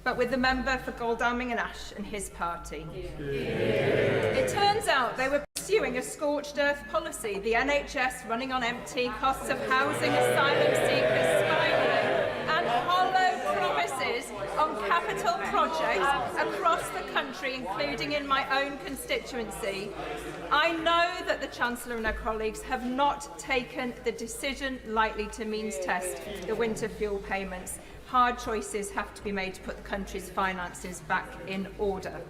but with the member for Godalming and Ash and his party. It turns out they were pursuing a scorched earth policy, the NHS running on empty, costs of housing asylum seekers spiraling, and hollow promises on capital projects across the country, including in my own constituency. I know that the Chancellor and her colleagues have not taken the decision lightly to means test the winter fuel payments. Hard choices have to be made to put the country's finances back in order.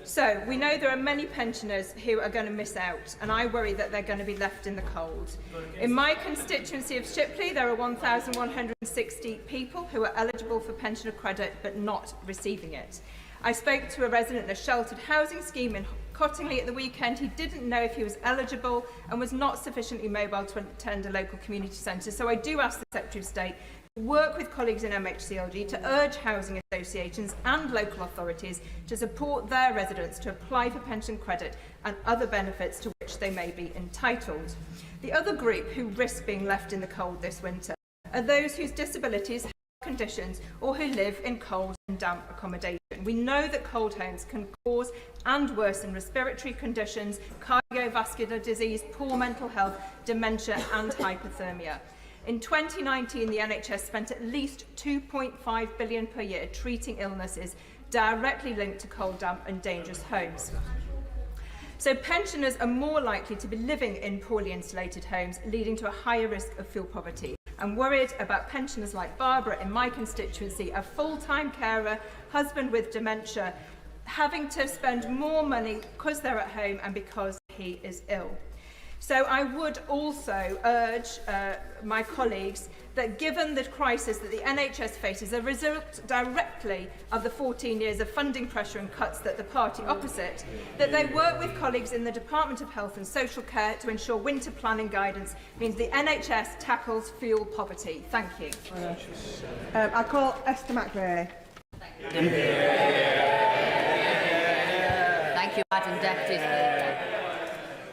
So we know there are many pensioners who are going to miss out, and I worry that they're going to be left in the cold. In my constituency of Shipley, there are 1,160 people who are eligible for pensioner credit but not receiving it. I spoke to a resident in a sheltered housing scheme in Cottingley at the weekend. He didn't know if he was eligible and was not sufficiently mobile to attend a local community centre. So I do ask the Secretary of State to work with colleagues in MHCLG to urge housing associations and local authorities to support their residents to apply for pension credit and other benefits to which they may be entitled. The other group who risk being left in the cold this winter are those whose disabilities, conditions, or who live in cold and damp accommodation. We know that cold homes can cause and worsen respiratory conditions, cardiovascular disease, poor mental health, dementia and hypothermia. In 2019, the NHS spent at least £2.5 billion per year treating illnesses directly linked to cold, damp and dangerous homes. So pensioners are more likely to be living in poorly insulated homes, leading to a higher risk of fuel poverty. I'm worried about pensioners like Barbara in my constituency, a full-time carer, husband with dementia, having to spend more money because they're at home and because he is ill. So I would also urge my colleagues that given the crisis that the NHS faces, a result directly of the 14 years of funding pressure and cuts that the party opposite, that they work with colleagues in the Department of Health and Social Care to ensure winter planning guidance means the NHS tackles fuel poverty. Thank you. I call Esther McRae. Thank you, Madam Deputy Speaker.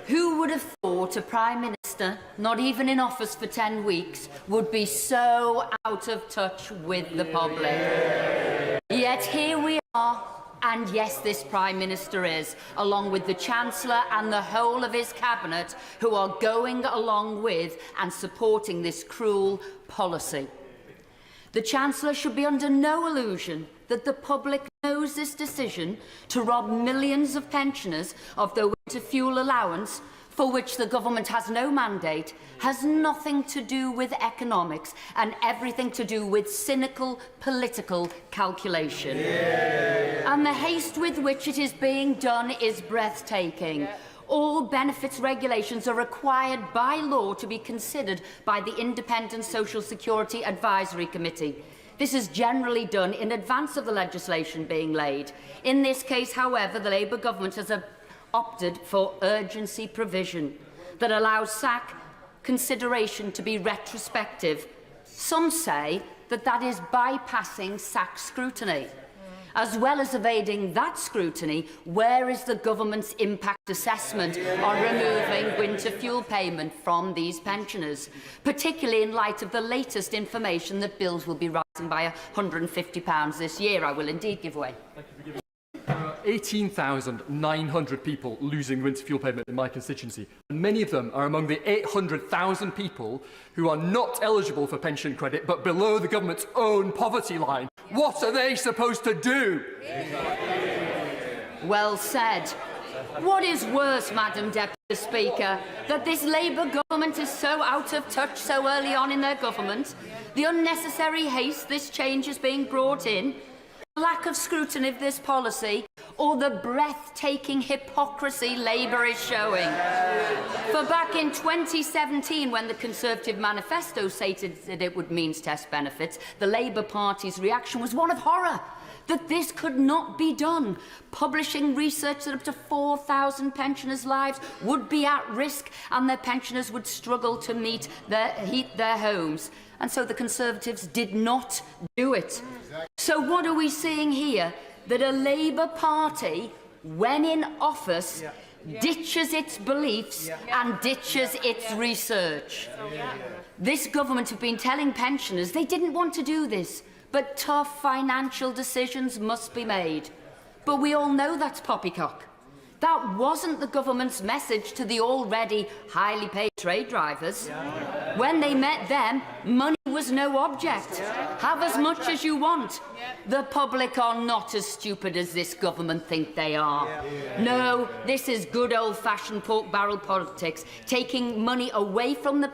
Who would have thought a Prime Minister, not even in office for 10 weeks, would be so out of touch with the public? Yet here we are, and yes, this Prime Minister is, along with the Chancellor and the whole of his Cabinet, who are going along with and supporting this cruel policy. The Chancellor should be under no illusion that the public knows this decision to rob millions of pensioners of their winter fuel allowance, for which the government has no mandate, has nothing to do with economics and everything to do with cynical political calculation. And the haste with which it is being done is breathtaking. All benefits regulations are required by law to be considered by the Independent Social Security Advisory Committee. This is generally done in advance of the legislation being laid. In this case, however, the Labour government has opted for urgency provision that allows SAC consideration to be retrospective. Some say that that is bypassing SAC scrutiny. As well as evading that scrutiny, where is the government's impact assessment on removing winter fuel payment from these pensioners, particularly in light of the latest information that bills will be rising by £150 this year? I will indeed give way. 18,900 people losing winter fuel payment in my constituency, and many of them are among the 800,000 people who are not eligible for pension credit but below the government's own poverty line. What are they supposed to do? Well said. What is worse, Madam Deputy Speaker, that this Labour government is so out of touch so early on in their government, the unnecessary haste this change is being brought in, lack of scrutiny of this policy, or the breathtaking hypocrisy Labour is showing. For back in 2017, when the Conservative manifesto stated that it would means test benefits, the Labour Party's reaction was one of horror, that this could not be done, publishing research that up to 4,000 pensioners' lives would be at risk and their pensioners would struggle to heat their homes. And so the Conservatives did not do it. So what are we seeing here? That a Labour Party, when in office, ditches its beliefs and ditches its research. This government have been telling pensioners they didn't want to do this, but tough financial decisions must be made. But we all know that's poppycock. That wasn't the government's message to the already highly paid trade drivers. When they met them, money was no object. Have as much as you want. The public are not as stupid as this government think they are. No, this is good old-fashioned pork barrel politics, taking money away from the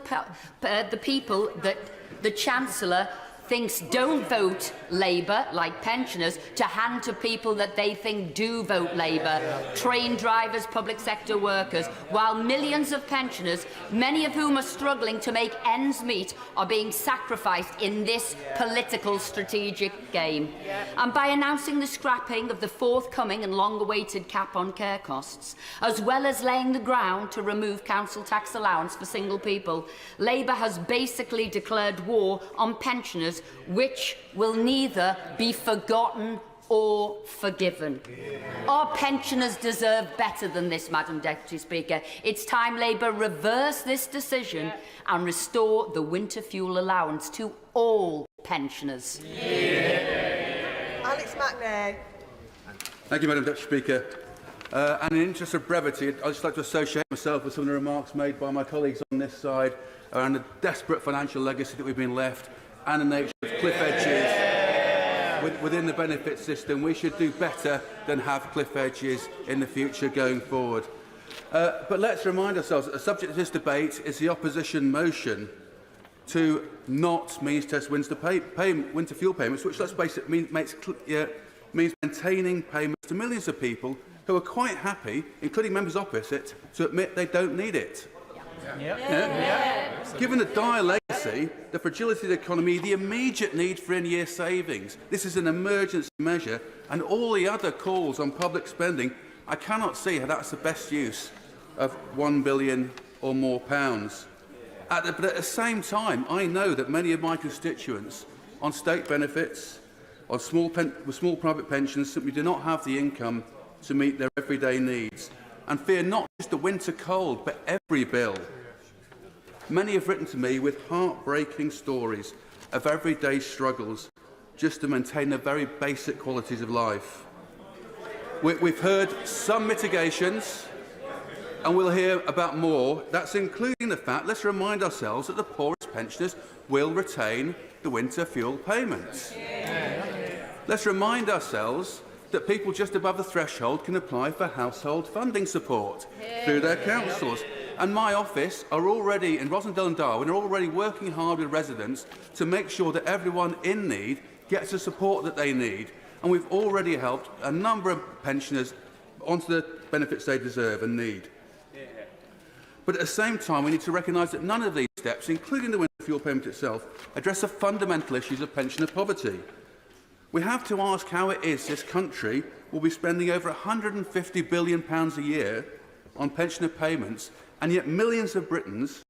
people that the Chancellor thinks don't vote Labour, like pensioners, to hand to people that they think do vote Labour, train drivers, public sector workers, while millions of pensioners, many of whom are struggling to make ends meet, are being sacrificed in this political strategic game. And by announcing the scrapping of the forthcoming and long-awaited cap on care costs, as well as laying the ground to remove council tax allowance for single people, Labour has basically declared war on pensioners, which will neither be forgotten or forgiven. Our pensioners deserve better than this, Madam Deputy Speaker. It's time Labour reverse this decision and restore the winter fuel allowance to all pensioners. Alex McNair. Thank you, Madam Deputy Speaker. And in the interest of brevity, I'd just like to associate myself with some of the remarks made by my colleagues on this side around the desperate financial legacy that we've been left and the nature of cliff edges within the benefit system. We should do better than have cliff edges in the future going forward. But let's remind ourselves that the subject of this debate is the opposition motion to not means test winter fuel payments, which, let's face it, means maintaining payments to millions of people who are quite happy, including members opposite, to admit they don't need it. Given the dire legacy, the fragility of the economy, the immediate need for in-year savings, this is an emergency measure, and all the other calls on public spending, I cannot see how that's the best use of £1 billion or more pounds. But at the same time, I know that many of my constituents on state benefits, on small private pensions, simply do not have the income to meet their everyday needs, and fear not just the winter cold, but every bill. Many have written to me with heartbreaking stories of everyday struggles just to maintain the very basic qualities of life. We've heard some mitigations, and we'll hear about more. That's including the fact, let's remind ourselves, that the poorest pensioners will retain the winter fuel payments. Let's remind ourselves that people just above the threshold can apply for household funding support through their councils. And my office are already, in Rossendale and Darwin, are already working hard with residents to make sure that everyone in need gets the support that they need. And we've already helped a number of pensioners onto the benefits they deserve and need. But at the same time, we need to recognise that none of these steps, including the winter fuel payment itself, address the fundamental issues of pensioner poverty. We have to ask how it is this country will be spending over £150 billion a year on pensioner payments, and yet millions of Britons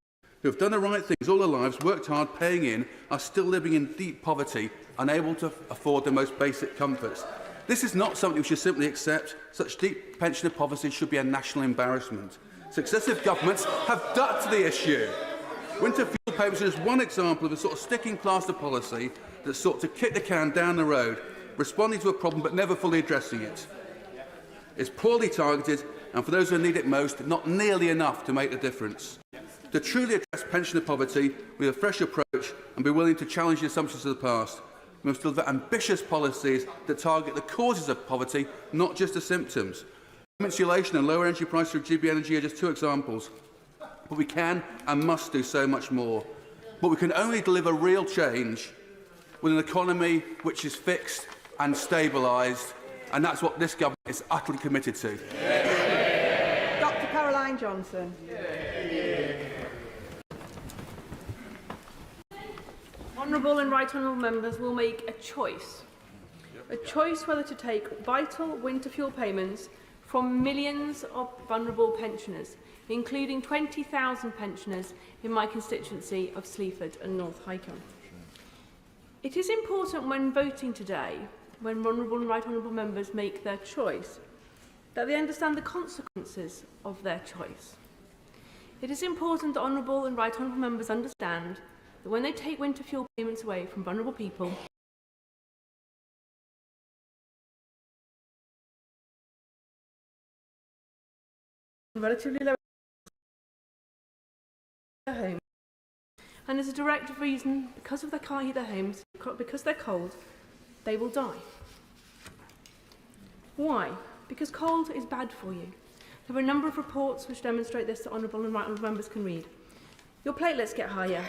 who have done the right things all their lives, worked hard, paying in, are still living in deep poverty, unable to afford the most basic comforts. This is not something we should simply accept. Such deep pensioner poverty should be a national embarrassment. Successive governments have ducked to the issue. Winter fuel payments is one example of a sort of sticking plaster policy that sought to kick the can down the road, responding to a problem but never fully addressing it. It's poorly targeted, and for those who need it most, not nearly enough to make the difference. To truly address pensioner poverty with a fresh approach and be willing to challenge the assumptions of the past, we must deliver ambitious policies that target the causes of poverty, not just the symptoms. Insulation and lower energy prices through GB Energy are just two examples. But we can and must do so much more. But we can only deliver real change with an economy which is fixed and stabilised, and that's what this government is utterly committed to. Dr. Caroline Johnson. Honourable and right honourable members will make a choice whether to take vital winter fuel payments from millions of vulnerable pensioners, including 20,000 pensioners in my constituency of Sleaford and North Hykeham. It is important when voting today, when honourable and right honourable members make their choice, that they understand the consequences of their choice. It is important that honourable and right honourable members understand that when they take winter fuel payments away from vulnerable people, relatively low home, and as a direct reason, because of they can't heat their homes, because they're cold, they will die. Why? Because cold is bad for you. There are a number of reports which demonstrate this that honourable and right honourable members can read. Your platelets get higher.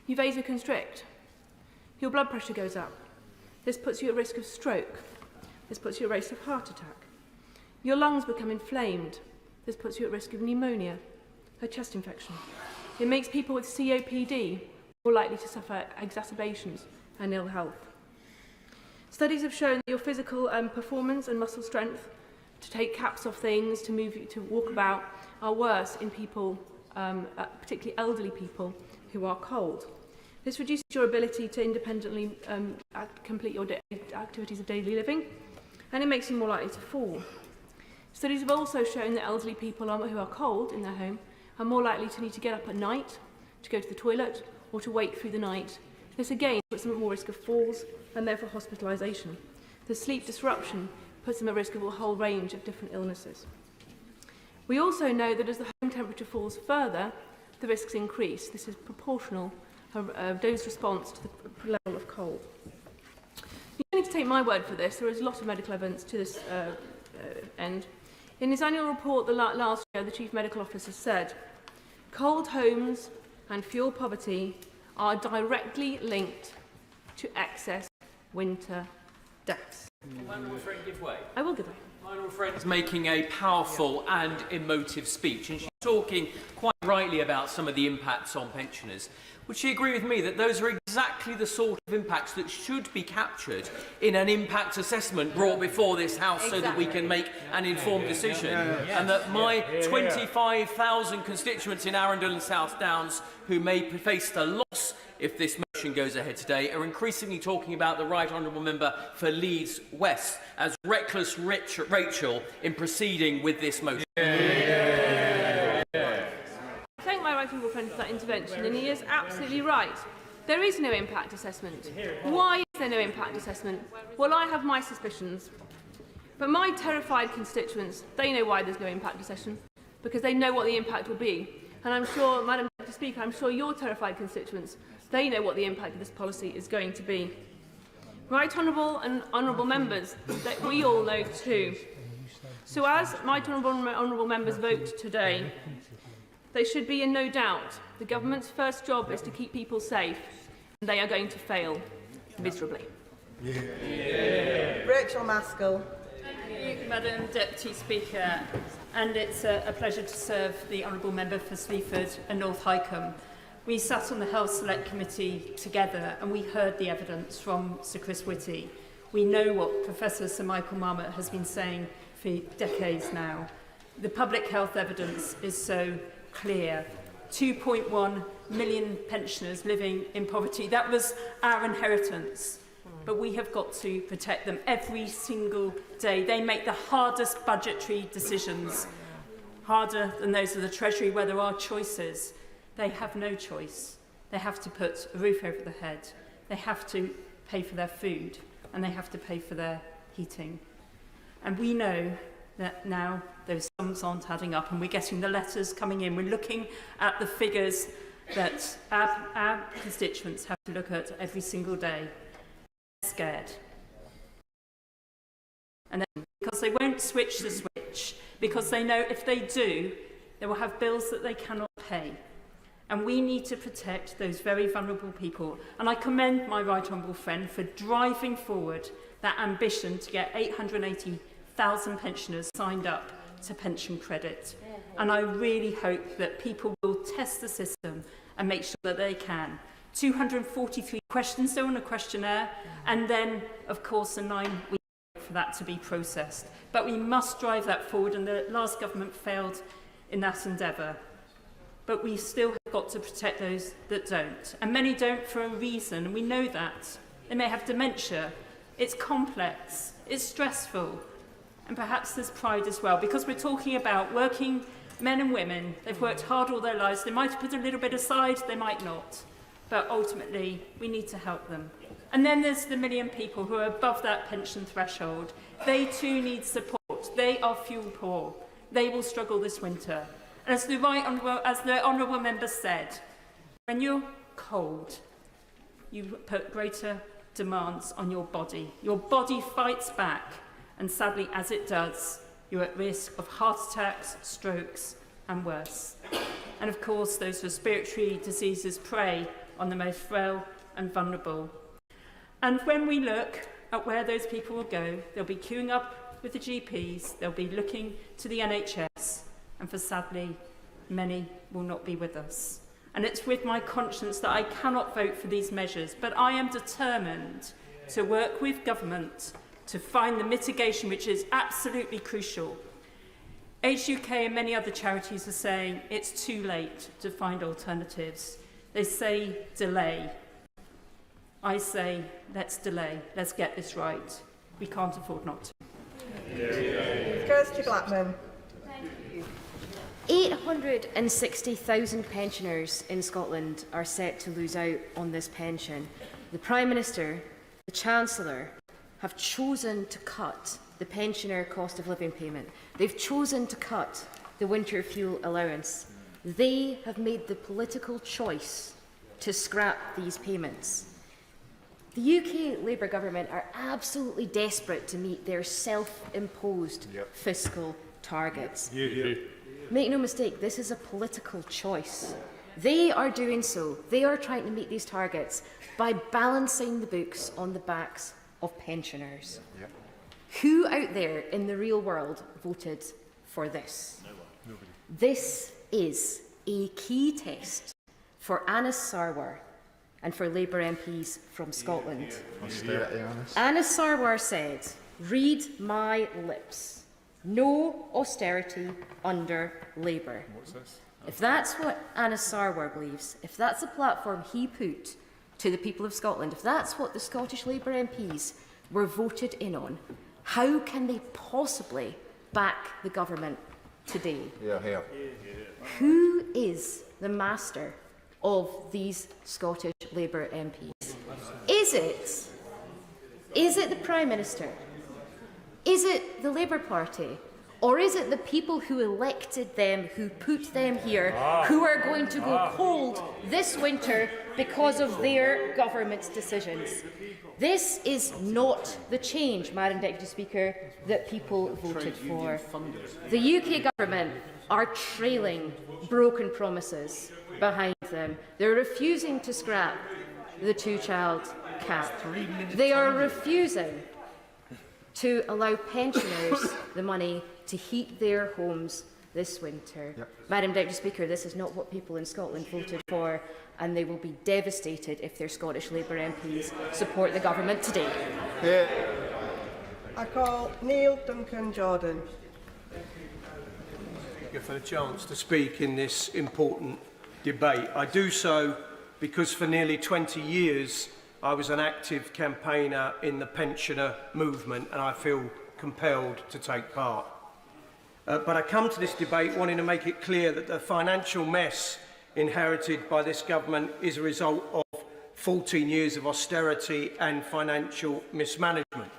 You vasoconstrict. Your blood pressure goes up. This puts you at risk of stroke. This puts you at risk of heart attack. Your lungs become inflamed. This puts you at risk of pneumonia, a chest infection. It makes people with COPD more likely to suffer exacerbations and ill health. Studies have shown that your physical performance and muscle strength to take caps off things, to move, to walk about, are worse in people, particularly elderly people, who are cold. This reduces your ability to independently complete your activities of daily living, and it makes you more likely to fall. Studies have also shown that elderly people who are cold in their home are more likely to need to get up at night, to go to the toilet, or to wake through the night. This again puts them at more risk of falls and therefore hospitalisation. The sleep disruption puts them at risk of a whole range of different illnesses. We also know that as the home temperature falls further, the risks increase. This is proportional, a dose response to the level of cold. You don't need to take my word for this. There is a lot of medical evidence to this end. In his annual report last year, the Chief Medical Officer said, cold homes and fuel poverty are directly linked to excess winter deaths. My honourable friend give way. I will give way. My honourable friend is making a powerful and emotive speech, and she's talking quite rightly about some of the impacts on pensioners. Would she agree with me that those are exactly the sort of impacts that should be captured in an impact assessment brought before this House so that we can make an informed decision? And that my 25,000 constituents in Arundel and South Downs who may face the loss if this motion goes ahead today are increasingly talking about the right honourable member for Leeds West as reckless Rachel in proceeding with this motion. Thank my right honourable friend for that intervention, and he is absolutely right. There is no impact assessment. Why is there no impact assessment? Well, I have my suspicions. But my terrified constituents, they know why there's no impact assessment, because they know what the impact will be. And I'm sure, Madam Deputy Speaker, I'm sure your terrified constituents, they know what the impact of this policy is going to be. Right honourable and honourable members, that we all know too. So as my honourable members vote today, they should be in no doubt. The government's first job is to keep people safe, and they are going to fail miserably. Rachel Maskell. Thank you, Madam Deputy Speaker, and it's a pleasure to serve the honourable member for Sleaford and North Hykeham. We sat on the Health Select Committee together and we heard the evidence from Sir Chris Whitty. We know what Professor Sir Michael Marmot has been saying for decades now. The public health evidence is so clear. 2.1 million pensioners living in poverty. That was our inheritance. but we have got to protect them every single day. They make the hardest budgetary decisions, harder than those of the Treasury where there are choices. They have no choice. They have to put a roof over their head. They have to pay for their food, and they have to pay for their heating. And we know that now those sums aren't adding up, and we're getting the letters coming in. We're looking at the figures that our constituents have to look at every single day. They're scared. And then, because they won't switch the switch, because they know if they do, they will have bills that they cannot pay. And we need to protect those very vulnerable people. And I commend my right honourable friend for driving forward that ambition to get 880,000 pensioners signed up to pension credit. And I really hope that people will test the system and make sure that they can. 243 questions though on a questionnaire, and then, of course, a 9 week for that to be processed. But we must drive that forward, and the last government failed in that endeavour. But we still have got to protect those that don't. And many don't for a reason, and we know that. They may have dementia. It's complex. It's stressful. And perhaps there's pride as well, because we're talking about working men and women. They've worked hard all their lives. They might have put a little bit aside, they might not. But ultimately, we need to help them. And then there's the million people who are above that pension threshold. They too need support. They are fuel poor. They will struggle this winter. And as the honourable member said, when you're cold, you put greater demands on your body. Your body fights back, and sadly, as it does, you're at risk of heart attacks, strokes, and worse. And of course, those respiratory diseases prey on the most frail and vulnerable. And when we look at where those people will go, they'll be queuing up with the GPs, they'll be looking to the NHS, and for sadly, many will not be with us. And it's with my conscience that I cannot vote for these measures, but I am determined to work with government to find the mitigation which is absolutely crucial. Age UK and many other charities are saying it's too late to find alternatives. They say delay. I say let's delay, let's get this right. We can't afford not to. Kirsty Blackman. 860,000 pensioners in Scotland are set to lose out on this pension. The Prime Minister, the Chancellor, have chosen to cut the pensioner cost of living payment. They've chosen to cut the winter fuel allowance. They have made the political choice to scrap these payments. The UK Labour government are absolutely desperate to meet their self-imposed fiscal targets. Make no mistake, this is a political choice. They are doing so. They are trying to meet these targets by balancing the books on the backs of pensioners. Who out there in the real world voted for this? No one. Nobody. This is a key test for Anas Sarwar and for Labour MPs from Scotland. Anas Sarwar said, read my lips, no austerity under Labour. What's this? If that's what Anas Sarwar believes, if that's the platform he put to the people of Scotland, if that's what the Scottish Labour MPs were voted in on, how can they possibly back the government today? Who is the master of these Scottish Labour MPs? Is it the Prime Minister? Is it the Labour Party? Or is it the people who elected them, who put them here, who are going to go cold this winter because of their government's decisions? This is not the change, Madam Deputy Speaker, that people voted for. The UK government are trailing broken promises behind them. They're refusing to scrap the two-child cap. They are refusing to allow pensioners the money to heat their homes this winter. Madam Deputy Speaker, this is not what people in Scotland voted for, and they will be devastated if their Scottish Labour MPs support the government today. I call Neil Duncan Jordan. Thank you for the chance to speak in this important debate. I do so because for nearly 20 years I was an active campaigner in the pensioner movement, and I feel compelled to take part. But I come to this debate wanting to make it clear that the financial mess inherited by this government is a result of 14 years of austerity and financial mismanagement.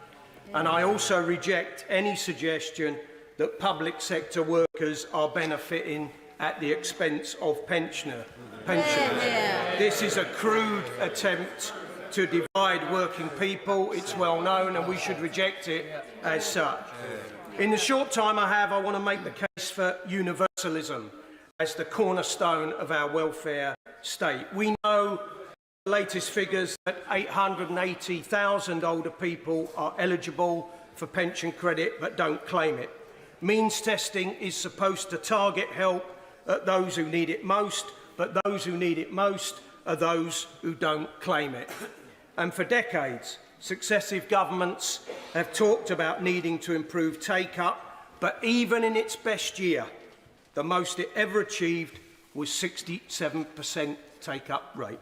And I also reject any suggestion that public sector workers are benefiting at the expense of pensioners. This is a crude attempt to divide working people. It's well known, and we should reject it as such. In the short time I have, I want to make the case for universalism as the cornerstone of our welfare state. We know the latest figures that 880,000 older people are eligible for pension credit but don't claim it. Means testing is supposed to target help at those who need it most, but those who need it most are those who don't claim it. And for decades, successive governments have talked about needing to improve take-up, but even in its best year, the most it ever achieved was 67% take-up rate.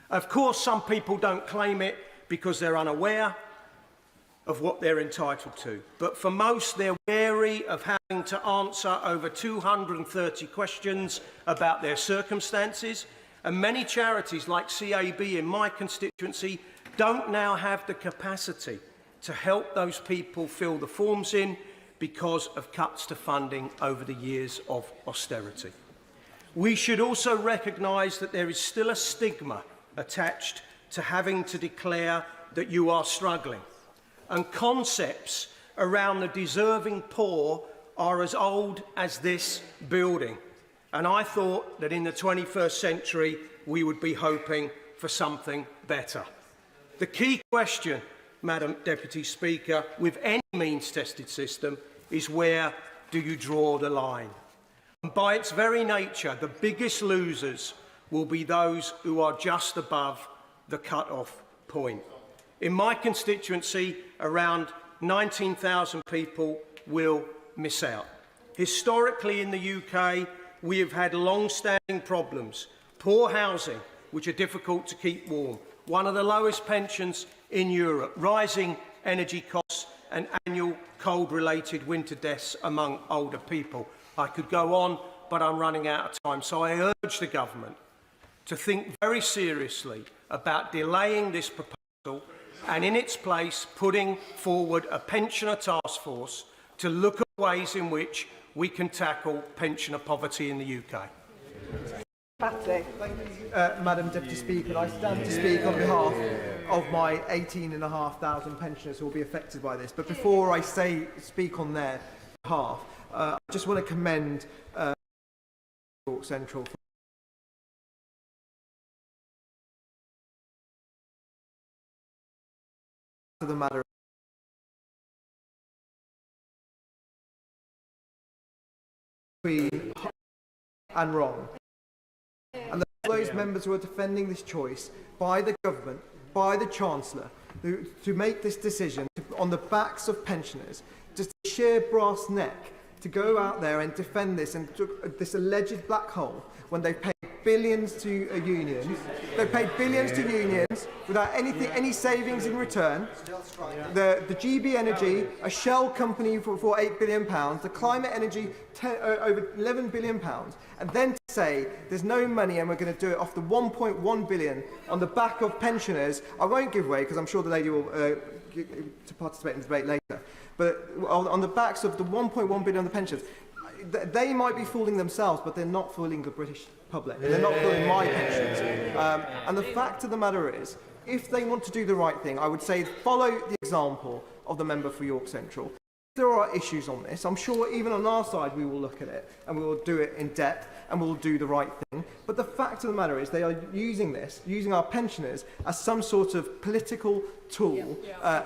Of course, some people don't claim it because they're unaware of what they're entitled to. But for most, they're wary of having to answer over 230 questions about their circumstances. And many charities like CAB in my constituency don't now have the capacity to help those people fill the forms in because of cuts to funding over the years of austerity. We should also recognise that there is still a stigma attached to having to declare that you are struggling. And concepts around the deserving poor are as old as this building. And I thought that in the 21st century, we would be hoping for something better. The key question, Madam Deputy Speaker, with any means-tested system is where do you draw the line? And by its very nature, the biggest losers will be those who are just above the cut-off point. In my constituency, around 19,000 people will miss out. Historically in the UK, we have had long-standing problems. Poor housing, which are difficult to keep warm, one of the lowest pensions in Europe, rising energy costs and annual cold-related winter deaths among older people. I could go on, but I'm running out of time. So I urge the government to think very seriously about delaying this proposal and in its place putting forward a pensioner task force to look at ways in which we can tackle pensioner poverty in the UK. Thank you, Madam Deputy Speaker. I stand to speak on behalf of my 18,500 pensioners who will be affected by this. But before I speak on their behalf, I just want to commend York Central for the matter between and wrong. And those members who are defending this choice by the government, by the Chancellor, to make this decision on the backs of pensioners, just a sheer brass neck to go out there and defend this and this alleged black hole when they've paid billions to unions. They've paid billions to unions without any savings in return. The GB Energy, a shell company for £8 billion, the Climate Energy, over £11 billion, and then to say there's no money and we're going to do it off the £1.1 billion on the back of pensioners. I won't give way because I'm sure the lady will to participate in the debate later. But on the backs of the £1.1 billion on the pensions, they might be fooling themselves, but they're not fooling the British public. They're not fooling my pensions. And the fact of the matter is, if they want to do the right thing, I would say follow the example of the member for York Central. If there are issues on this, I'm sure even on our side we will look at it and we will do it in depth and we'll do the right thing. But the fact of the matter is they are using our pensioners as some sort of political tool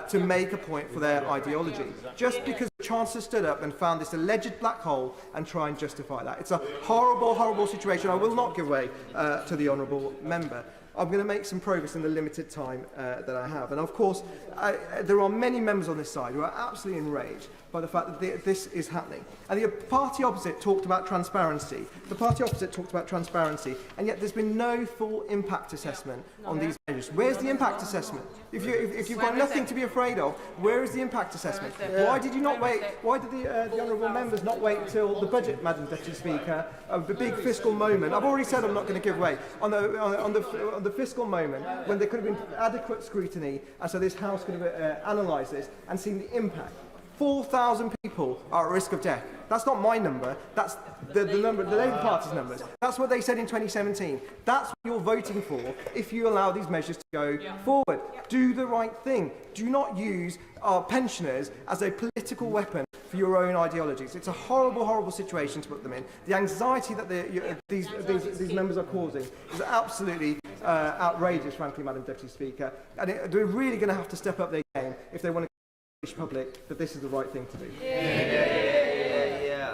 to make a point for their ideology. Just because the Chancellor stood up and found this alleged black hole and try and justify that. It's a horrible, horrible situation. I will not give way to the honourable member. I'm going to make some progress in the limited time that I have. And of course, there are many members on this side who are absolutely enraged by the fact that this is happening. And the party opposite talked about transparency. And yet there's been no full impact assessment on these measures. Where's the impact assessment? If you've got nothing to be afraid of, where is the impact assessment? Why did you not wait? Why did the honourable members not wait till the budget, Madam Deputy Speaker, the big fiscal moment? I've already said I'm not going to give way on the fiscal moment when there could have been adequate scrutiny, and so this House could have analysed this and seen the impact. 4,000 people are at risk of death. That's not my number. That's the number, the Labour Party's numbers. That's what they said in 2017. That's what you're voting for if you allow these measures to go forward. Do the right thing. Do not use our pensioners as a political weapon for your own ideologies. It's a horrible, horrible situation to put them in. The anxiety that these members are causing is absolutely outrageous, frankly, Madam Deputy Speaker. And they're really going to have to step up their game if they want to public that this is the right thing to do.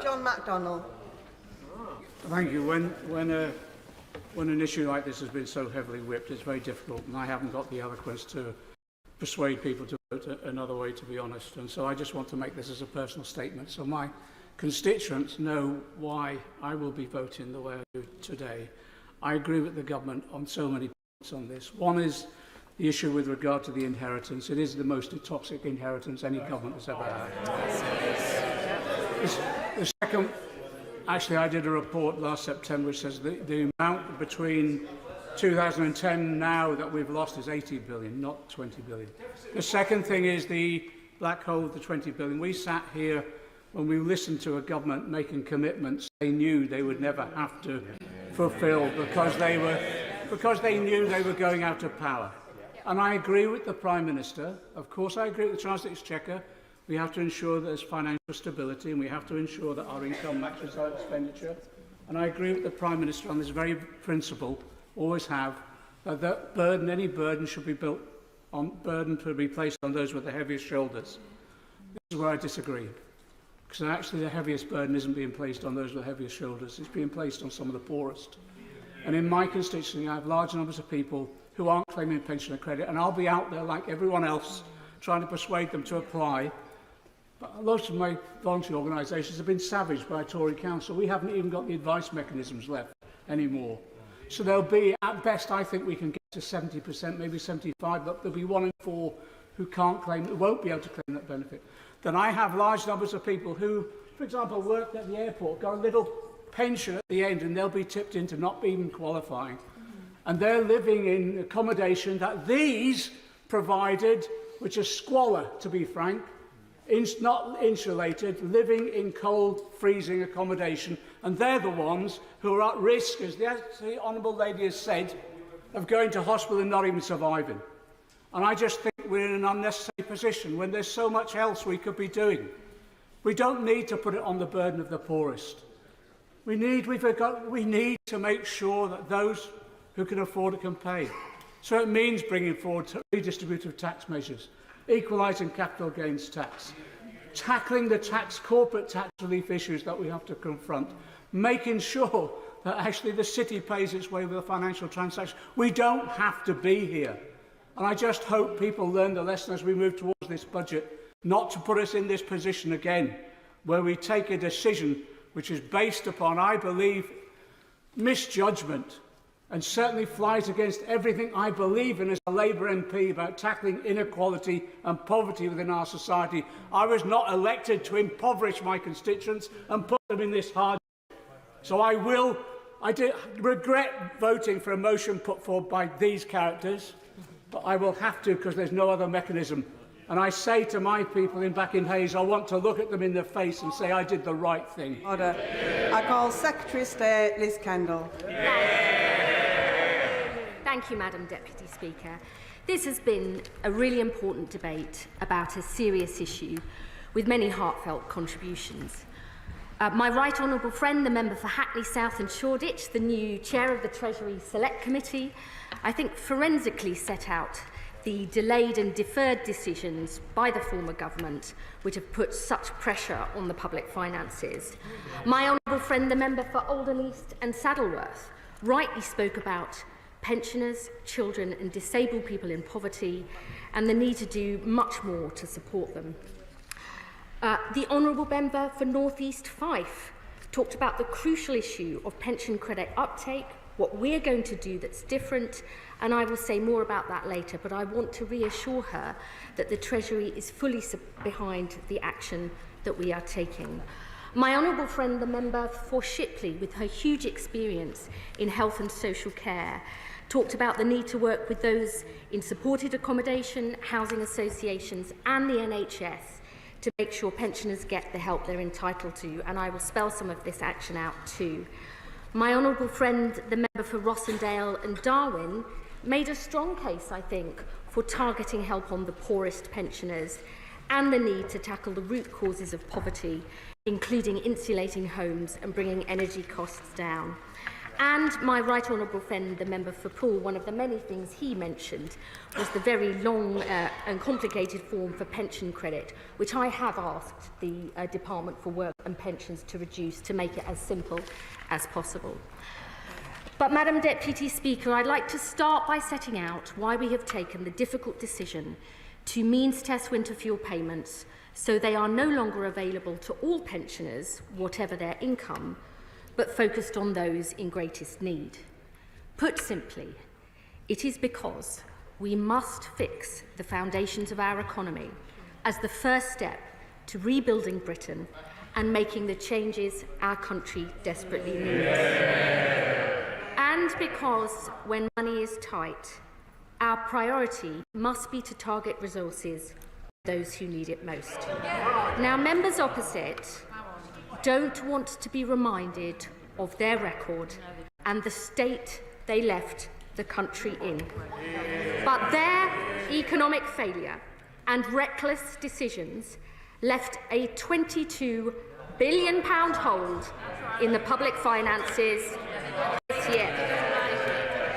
John MacDonald. Thank you. When an issue like this has been so heavily whipped, it's very difficult, and I haven't got the eloquence to persuade people to vote another way, to be honest. And so I just want to make this as a personal statement, so my constituents know why I will be voting the way I do today. I agree with the government on so many points on this. One is the issue with regard to the inheritance. It is the most toxic inheritance any government has ever had. The second, actually I did a report last September which says the amount between 2010 now that we've lost is 80 billion, not 20 billion. The second thing is the black hole of the 20 billion. We sat here when we listened to a government making commitments they knew they would never have to fulfil because they knew they were going out of power. And I agree with the Prime Minister. Of course, I agree with the Chancellor of the Exchequer. We have to ensure that there's financial stability and we have to ensure that our income matches our expenditure. And I agree with the Prime Minister on this very principle, always have, that any burden should be placed on those with the heaviest shoulders. This is where I disagree. Because actually the heaviest burden isn't being placed on those with the heaviest shoulders. It's being placed on some of the poorest. And in my constituency, I have large numbers of people who aren't claiming pensioner credit, and I'll be out there like everyone else trying to persuade them to apply. But most of my voluntary organisations have been savaged by Tory council. We haven't even got the advice mechanisms left anymore. So there'll be, at best, I think we can get to 70%, maybe 75%, but there'll be 1 in 4 who won't be able to claim that benefit. Then I have large numbers of people who, for example, work at the airport, got a little pension at the end, and they'll be tipped into not even qualifying. And they're living in accommodation that these provided, which is squalor, to be frank, not insulated, living in cold, freezing accommodation. And they're the ones who are at risk, as the Honourable Lady has said, of going to hospital and not even surviving. And I just think we're in an unnecessary position when there's so much else we could be doing. We don't need to put it on the burden of the poorest. We need to make sure that those who can afford it can pay. So it means bringing forward redistributive tax measures, equalising capital gains tax, tackling the corporate tax relief issues that we have to confront, making sure that actually the city pays its way with a financial transaction. We don't have to be here. And I just hope people learn the lesson as we move towards this budget, not to put us in this position again, where we take a decision which is based upon, I believe, misjudgment, and certainly flies against everything I believe in as a Labour MP about tackling inequality and poverty within our society. I was not elected to impoverish my constituents and put them in this hard. So I regret voting for a motion put forward by these characters, but I will have to because there's no other mechanism. And I say to my people back in Hayes, I want to look at them in the face and say I did the right thing. Order. I call Secretary of State Liz Kendall. Thank you, Madam Deputy Speaker. This has been a really important debate about a serious issue with many heartfelt contributions. My right honourable friend, the member for Hackney South and Shoreditch, the new chair of the Treasury Select Committee, I think forensically set out the delayed and deferred decisions by the former government which have put such pressure on the public finances. My honourable friend, the member for Oldham East and Saddleworth, rightly spoke about pensioners, children and disabled people in poverty and the need to do much more to support them. The Honourable Member for North East Fife talked about the crucial issue of pension credit uptake, what we're going to do that's different, and I will say more about that later, but I want to reassure her that the Treasury is fully behind the action that we are taking. My honourable friend, the member for Shipley, with her huge experience in health and social care, talked about the need to work with those in supported accommodation, housing associations and the NHS to make sure pensioners get the help they're entitled to, and I will spell some of this action out too. My honourable friend, the member for Rossendale and Darwin, made a strong case, I think, for targeting help on the poorest pensioners and the need to tackle the root causes of poverty, including insulating homes and bringing energy costs down. And my right honourable friend, the member for Poole, one of the many things he mentioned was the very long and complicated form for pension credit, which I have asked the Department for Work and Pensions to reduce to make it as simple as possible. But, Madam Deputy Speaker, I'd like to start by setting out why we have taken the difficult decision to means test winter fuel payments so they are no longer available to all pensioners, whatever their income, but focused on those in greatest need. Put simply, it is because we must fix the foundations of our economy as the first step to rebuilding Britain and making the changes our country desperately needs. And because when money is tight, our priority must be to target resources on those who need it most. Now, members opposite don't want to be reminded of their record and the state they left the country in. But their economic failure and reckless decisions left a £22 billion hole in the public finances this year,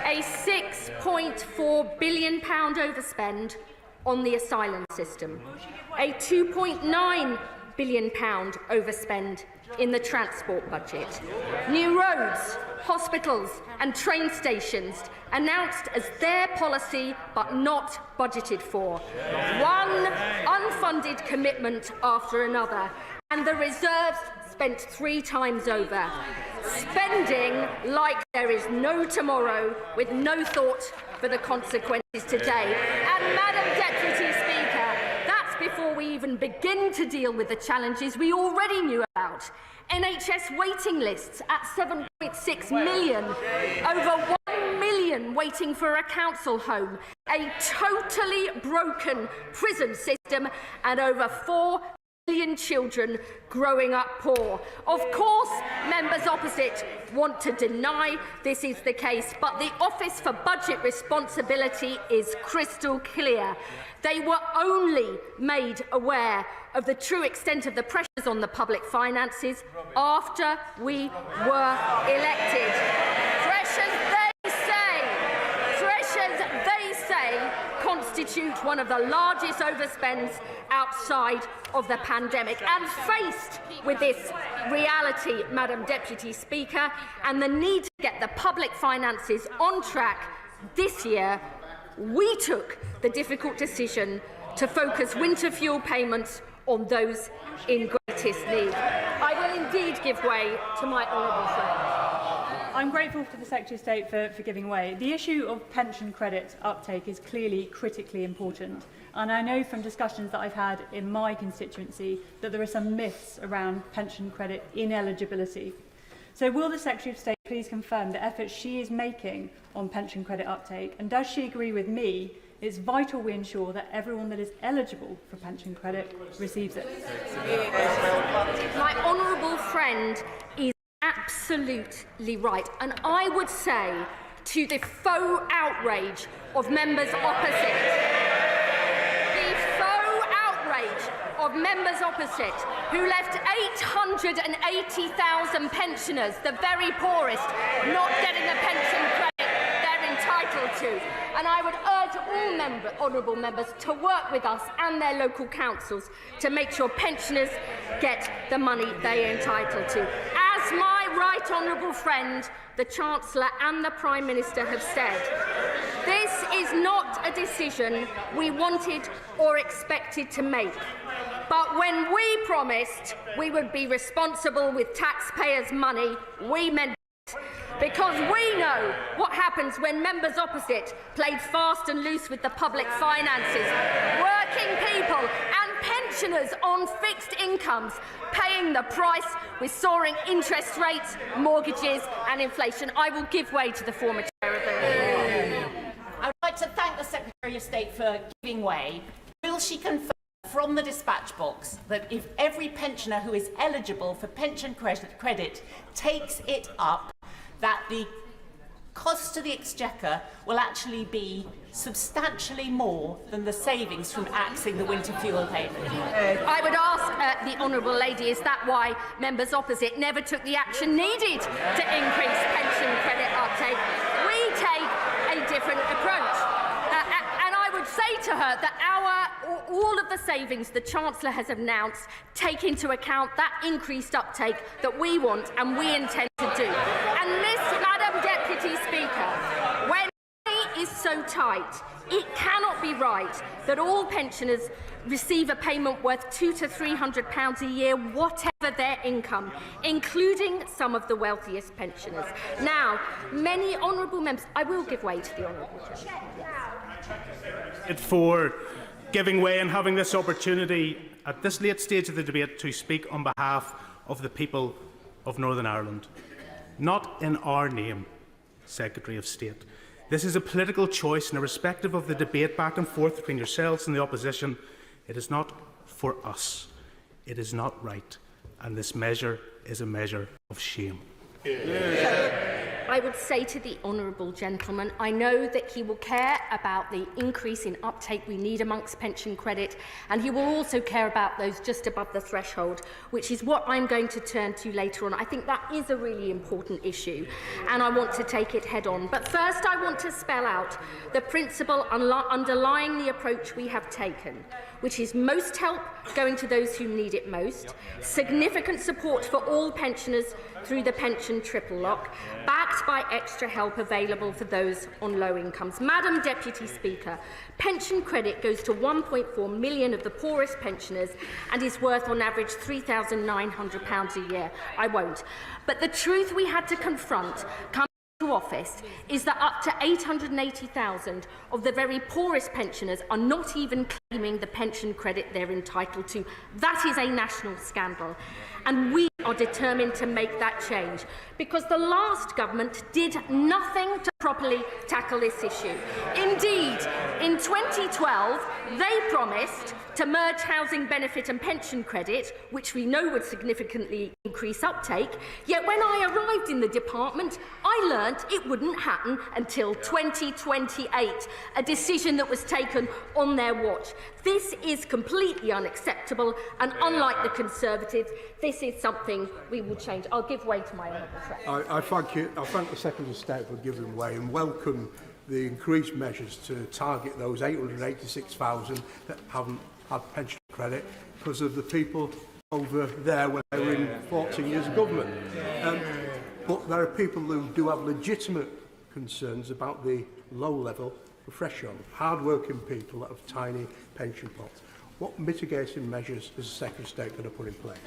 a £6.4 billion overspend on the asylum system, a £2.9 billion overspend in the transport budget, new roads, hospitals and train stations announced as their policy but not budgeted for, one unfunded commitment after another, and the reserves spent 3 times over, spending like there is no tomorrow with no thought for the consequences today. And, Madam Deputy Speaker, that's before we even begin to deal with the challenges we already knew about. NHS waiting lists at 7.6 million, over 1 million waiting for a council home, a totally broken prison system, and over 4 million children growing up poor. Of course, members opposite want to deny this is the case, but the Office for Budget Responsibility is crystal clear. They were only made aware of the true extent of the pressures on the public finances after we were elected. Pressures they say constitute one of the largest overspends outside of the pandemic. And faced with this reality, Madam Deputy Speaker, and the need to get the public finances on track this year, we took the difficult decision to focus winter fuel payments on those in greatest need. I will indeed give way to my honourable friend. I'm grateful to the Secretary of State for giving way. The issue of pension credit uptake is clearly critically important, and I know from discussions that I've had in my constituency that there are some myths around pension credit ineligibility. So will the Secretary of State please confirm the efforts she is making on pension credit uptake, and does she agree with me it's vital we ensure that everyone that is eligible for pension credit receives it? My honourable friend is absolutely right, and I would say to the faux outrage of members opposite, who left 880,000 pensioners, the very poorest, not getting the pension credit they're entitled to. And I would urge all honourable members to work with us and their local councils to make sure pensioners get the money they are entitled to. As my right honourable friend, the Chancellor and the Prime Minister have said, this is not a decision we wanted or expected to make. But when we promised we would be responsible with taxpayers' money, we meant it. Because we know what happens when members opposite played fast and loose with the public finances. Working people and pensioners on fixed incomes paying the price with soaring interest rates, mortgages and inflation. I will give way to the former chair of the I would like to thank the Secretary of State for giving way. Will she confirm from the dispatch box that if every pensioner who is eligible for pension credit takes it up, that the cost to the Exchequer will actually be substantially more than the savings from axing the winter fuel payment? I would ask the honourable lady, is that why members opposite never took the action needed to increase pension credit uptake? We take a different approach. And I would say to her that all of the savings the Chancellor has announced take into account that increased uptake that we want and we intend to do. And this, Madam Deputy Speaker, when money is so tight, it cannot be right that all pensioners receive a payment worth £200 to £300 a year, whatever their income, including some of the wealthiest pensioners. Now, many honourable members, I will give way to the honourable chair. For giving way and having this opportunity at this late stage of the debate to speak on behalf of the people of Northern Ireland. Not in our name, Secretary of State. This is a political choice, and irrespective of the debate back and forth between yourselves and the opposition, it is not for us. It is not right, and this measure is a measure of shame. I would say to the honourable gentleman, I know that he will care about the increase in uptake we need amongst pension credit, and he will also care about those just above the threshold, which is what I'm going to turn to later on. I think that is a really important issue, and I want to take it head on. But first, I want to spell out the principle underlying the approach we have taken, which is most help going to those who need it most, significant support for all pensioners through the pension triple lock, backed by extra help available for those on low incomes. Madam Deputy Speaker, pension credit goes to 1.4 million of the poorest pensioners and is worth on average £3,900 a year. I won't. But the truth we had to confront comes to office is that up to 880,000 of the very poorest pensioners are not even claiming the pension credit they're entitled to. That is a national scandal. And we are determined to make that change because the last government did nothing to properly tackle this issue. Indeed, in 2012, they promised to merge housing benefit and pension credit, which we know would significantly increase uptake, yet when I arrived in the department, I learnt it wouldn't happen until 2028, a decision that was taken on their watch. This is completely unacceptable, and unlike the Conservatives, this is something we will change. I'll give way to my honourable friend. I thank the Secretary of State for giving way and welcome the increased measures to target those 886,000 that haven't had pension credit because of the people over there when they were in 14 years of government. But there are people who do have legitimate concerns about the low level of threshold, hard-working people that have tiny pension pots. What mitigating measures is the Secretary of State going to put in place?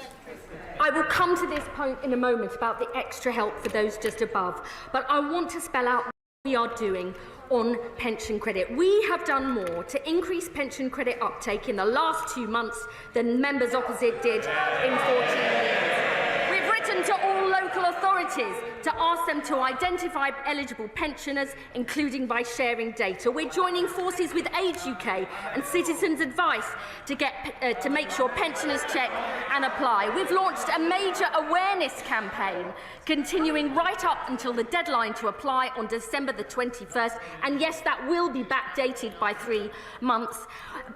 I will come to this point in a moment about the extra help for those just above, but I want to spell out what we are doing on pension credit. We have done more to increase pension credit uptake in the last 2 months than members opposite did in 14 years. We've written to all local authorities to ask them to identify eligible pensioners, including by sharing data. We're joining forces with Age UK and Citizens Advice to make sure pensioners check and apply. We've launched a major awareness campaign, continuing right up until the deadline to apply on December the 21st, and yes, that will be backdated by 3 months,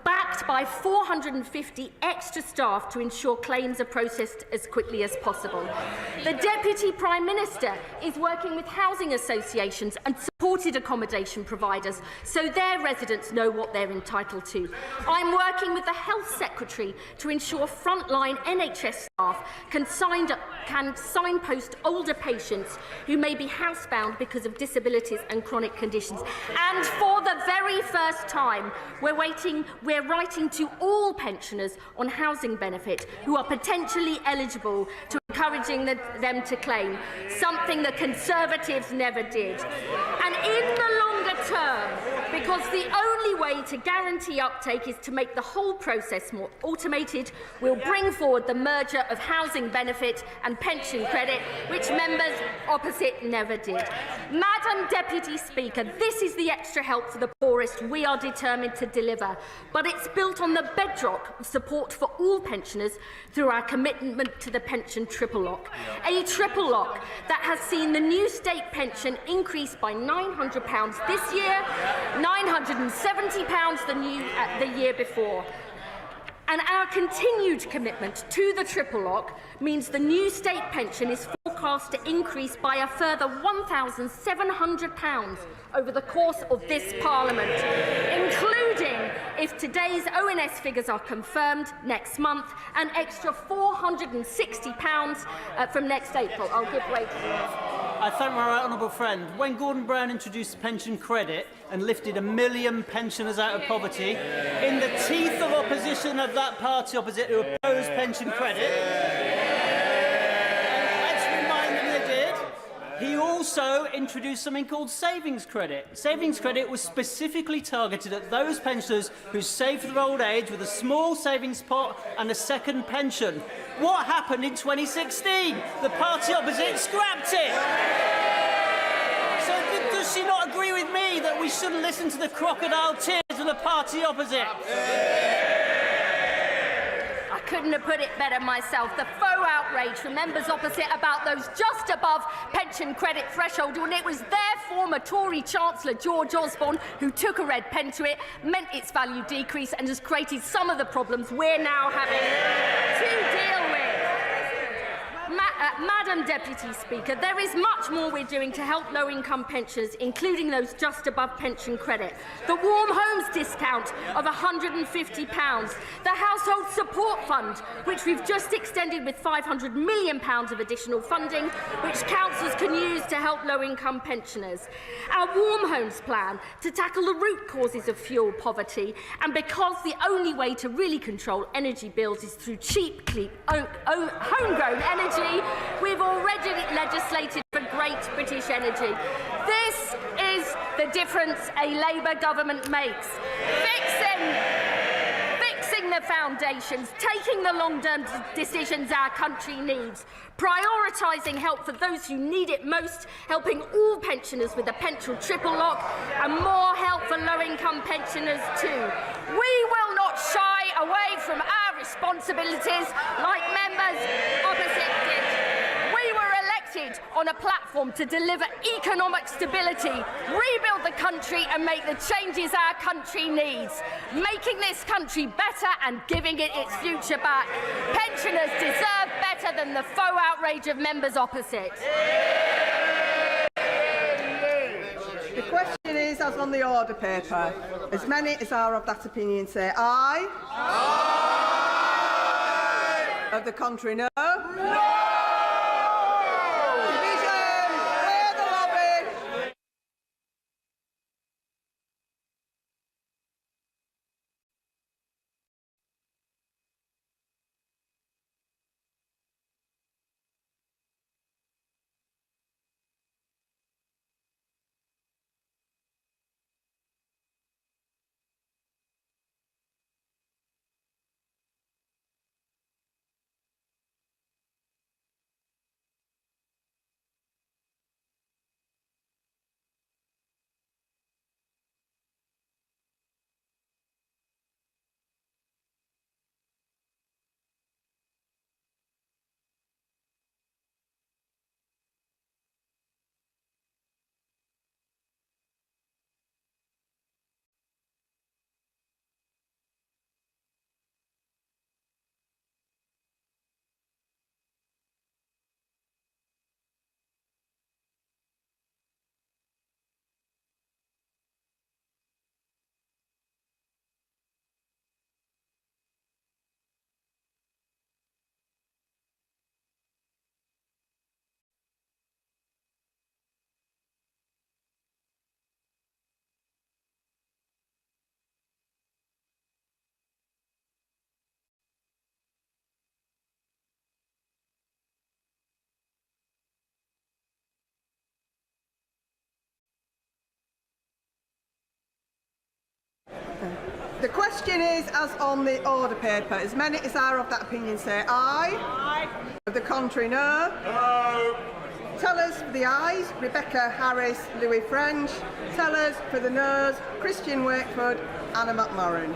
backed by 450 extra staff to ensure claims are processed as quickly as possible. The Deputy Prime Minister Labour is working with housing associations and supported accommodation providers so their residents know what they're entitled to. I'm working with the Health Secretary to ensure frontline NHS staff can signpost older patients who may be housebound because of disabilities and chronic conditions. And for the very first time, we're writing to all pensioners on housing benefit who are potentially eligible, to encouraging them to claim, something the Conservatives never did. And in the longer term, because the only way to guarantee uptake is to make the whole process more automated, we'll bring forward the merger of housing benefit and pension credit, which members opposite never did. Madam Deputy Speaker, this is the extra help for the poorest we are determined to deliver, but it's built on the bedrock of support for all pensioners through our commitment to the pension triple lock. A triple lock that has seen the new state pension increase by £900 this year, £970 the year before. And our continued commitment to the triple lock means the new state pension is forecast to increase by a further £1,700 over the course of this Parliament, including, if today's ONS figures are confirmed next month, an extra £460 from next April. I'll give way to you. I thank my right honourable friend. When Gordon Brown introduced pension credit and lifted 1 million pensioners out of poverty, in the teeth of opposition of that party opposite who opposed pension credit, let's remind them they did, he also introduced something called savings credit. Savings credit was specifically targeted at those pensioners who saved for their old age with a small savings pot and a second pension. What happened in 2016? The party opposite scrapped it. So does she not agree with me that we shouldn't listen to the crocodile tears of the party opposite? I couldn't have put it better myself. The faux outrage from members opposite about those just above pension credit threshold, when it was their former Tory Chancellor George Osborne who took a red pen to it, meant its value decrease and has created some of the problems we're now having to deal with. Madam Deputy Speaker, there is much more we're doing to help low-income pensioners, including those just above pension credit. The Warm Homes discount of £150, the Household Support Fund, which we've just extended with £500 million of additional funding, which councils can use to help low-income pensioners. Our Warm Homes plan to tackle the root causes of fuel poverty, and because the only way to really control energy bills is through cheap, homegrown energy, we've already legislated for Great British Energy. This is the difference a Labour government makes. Fixing the foundations, taking the long-term decisions our country needs, prioritising help for those who need it most, helping all pensioners with a pension triple lock, and more help for low-income pensioners too. We will not shy away from our responsibilities like members opposite did. On a platform to deliver economic stability, rebuild the country and make the changes our country needs, making this country better and giving it its future back. Pensioners deserve better than the faux outrage of members opposite. The question is, as on the order paper, as many as are of that opinion say aye. Aye. Of the contrary, no. No. The question is, as on the order paper, as many as are of that opinion say aye. Aye. Of the contrary, no. No. Tellers for the ayes, Rebecca Harris, Louis French. Tellers for the noes, Christian Wakeford, Anna McMorrin.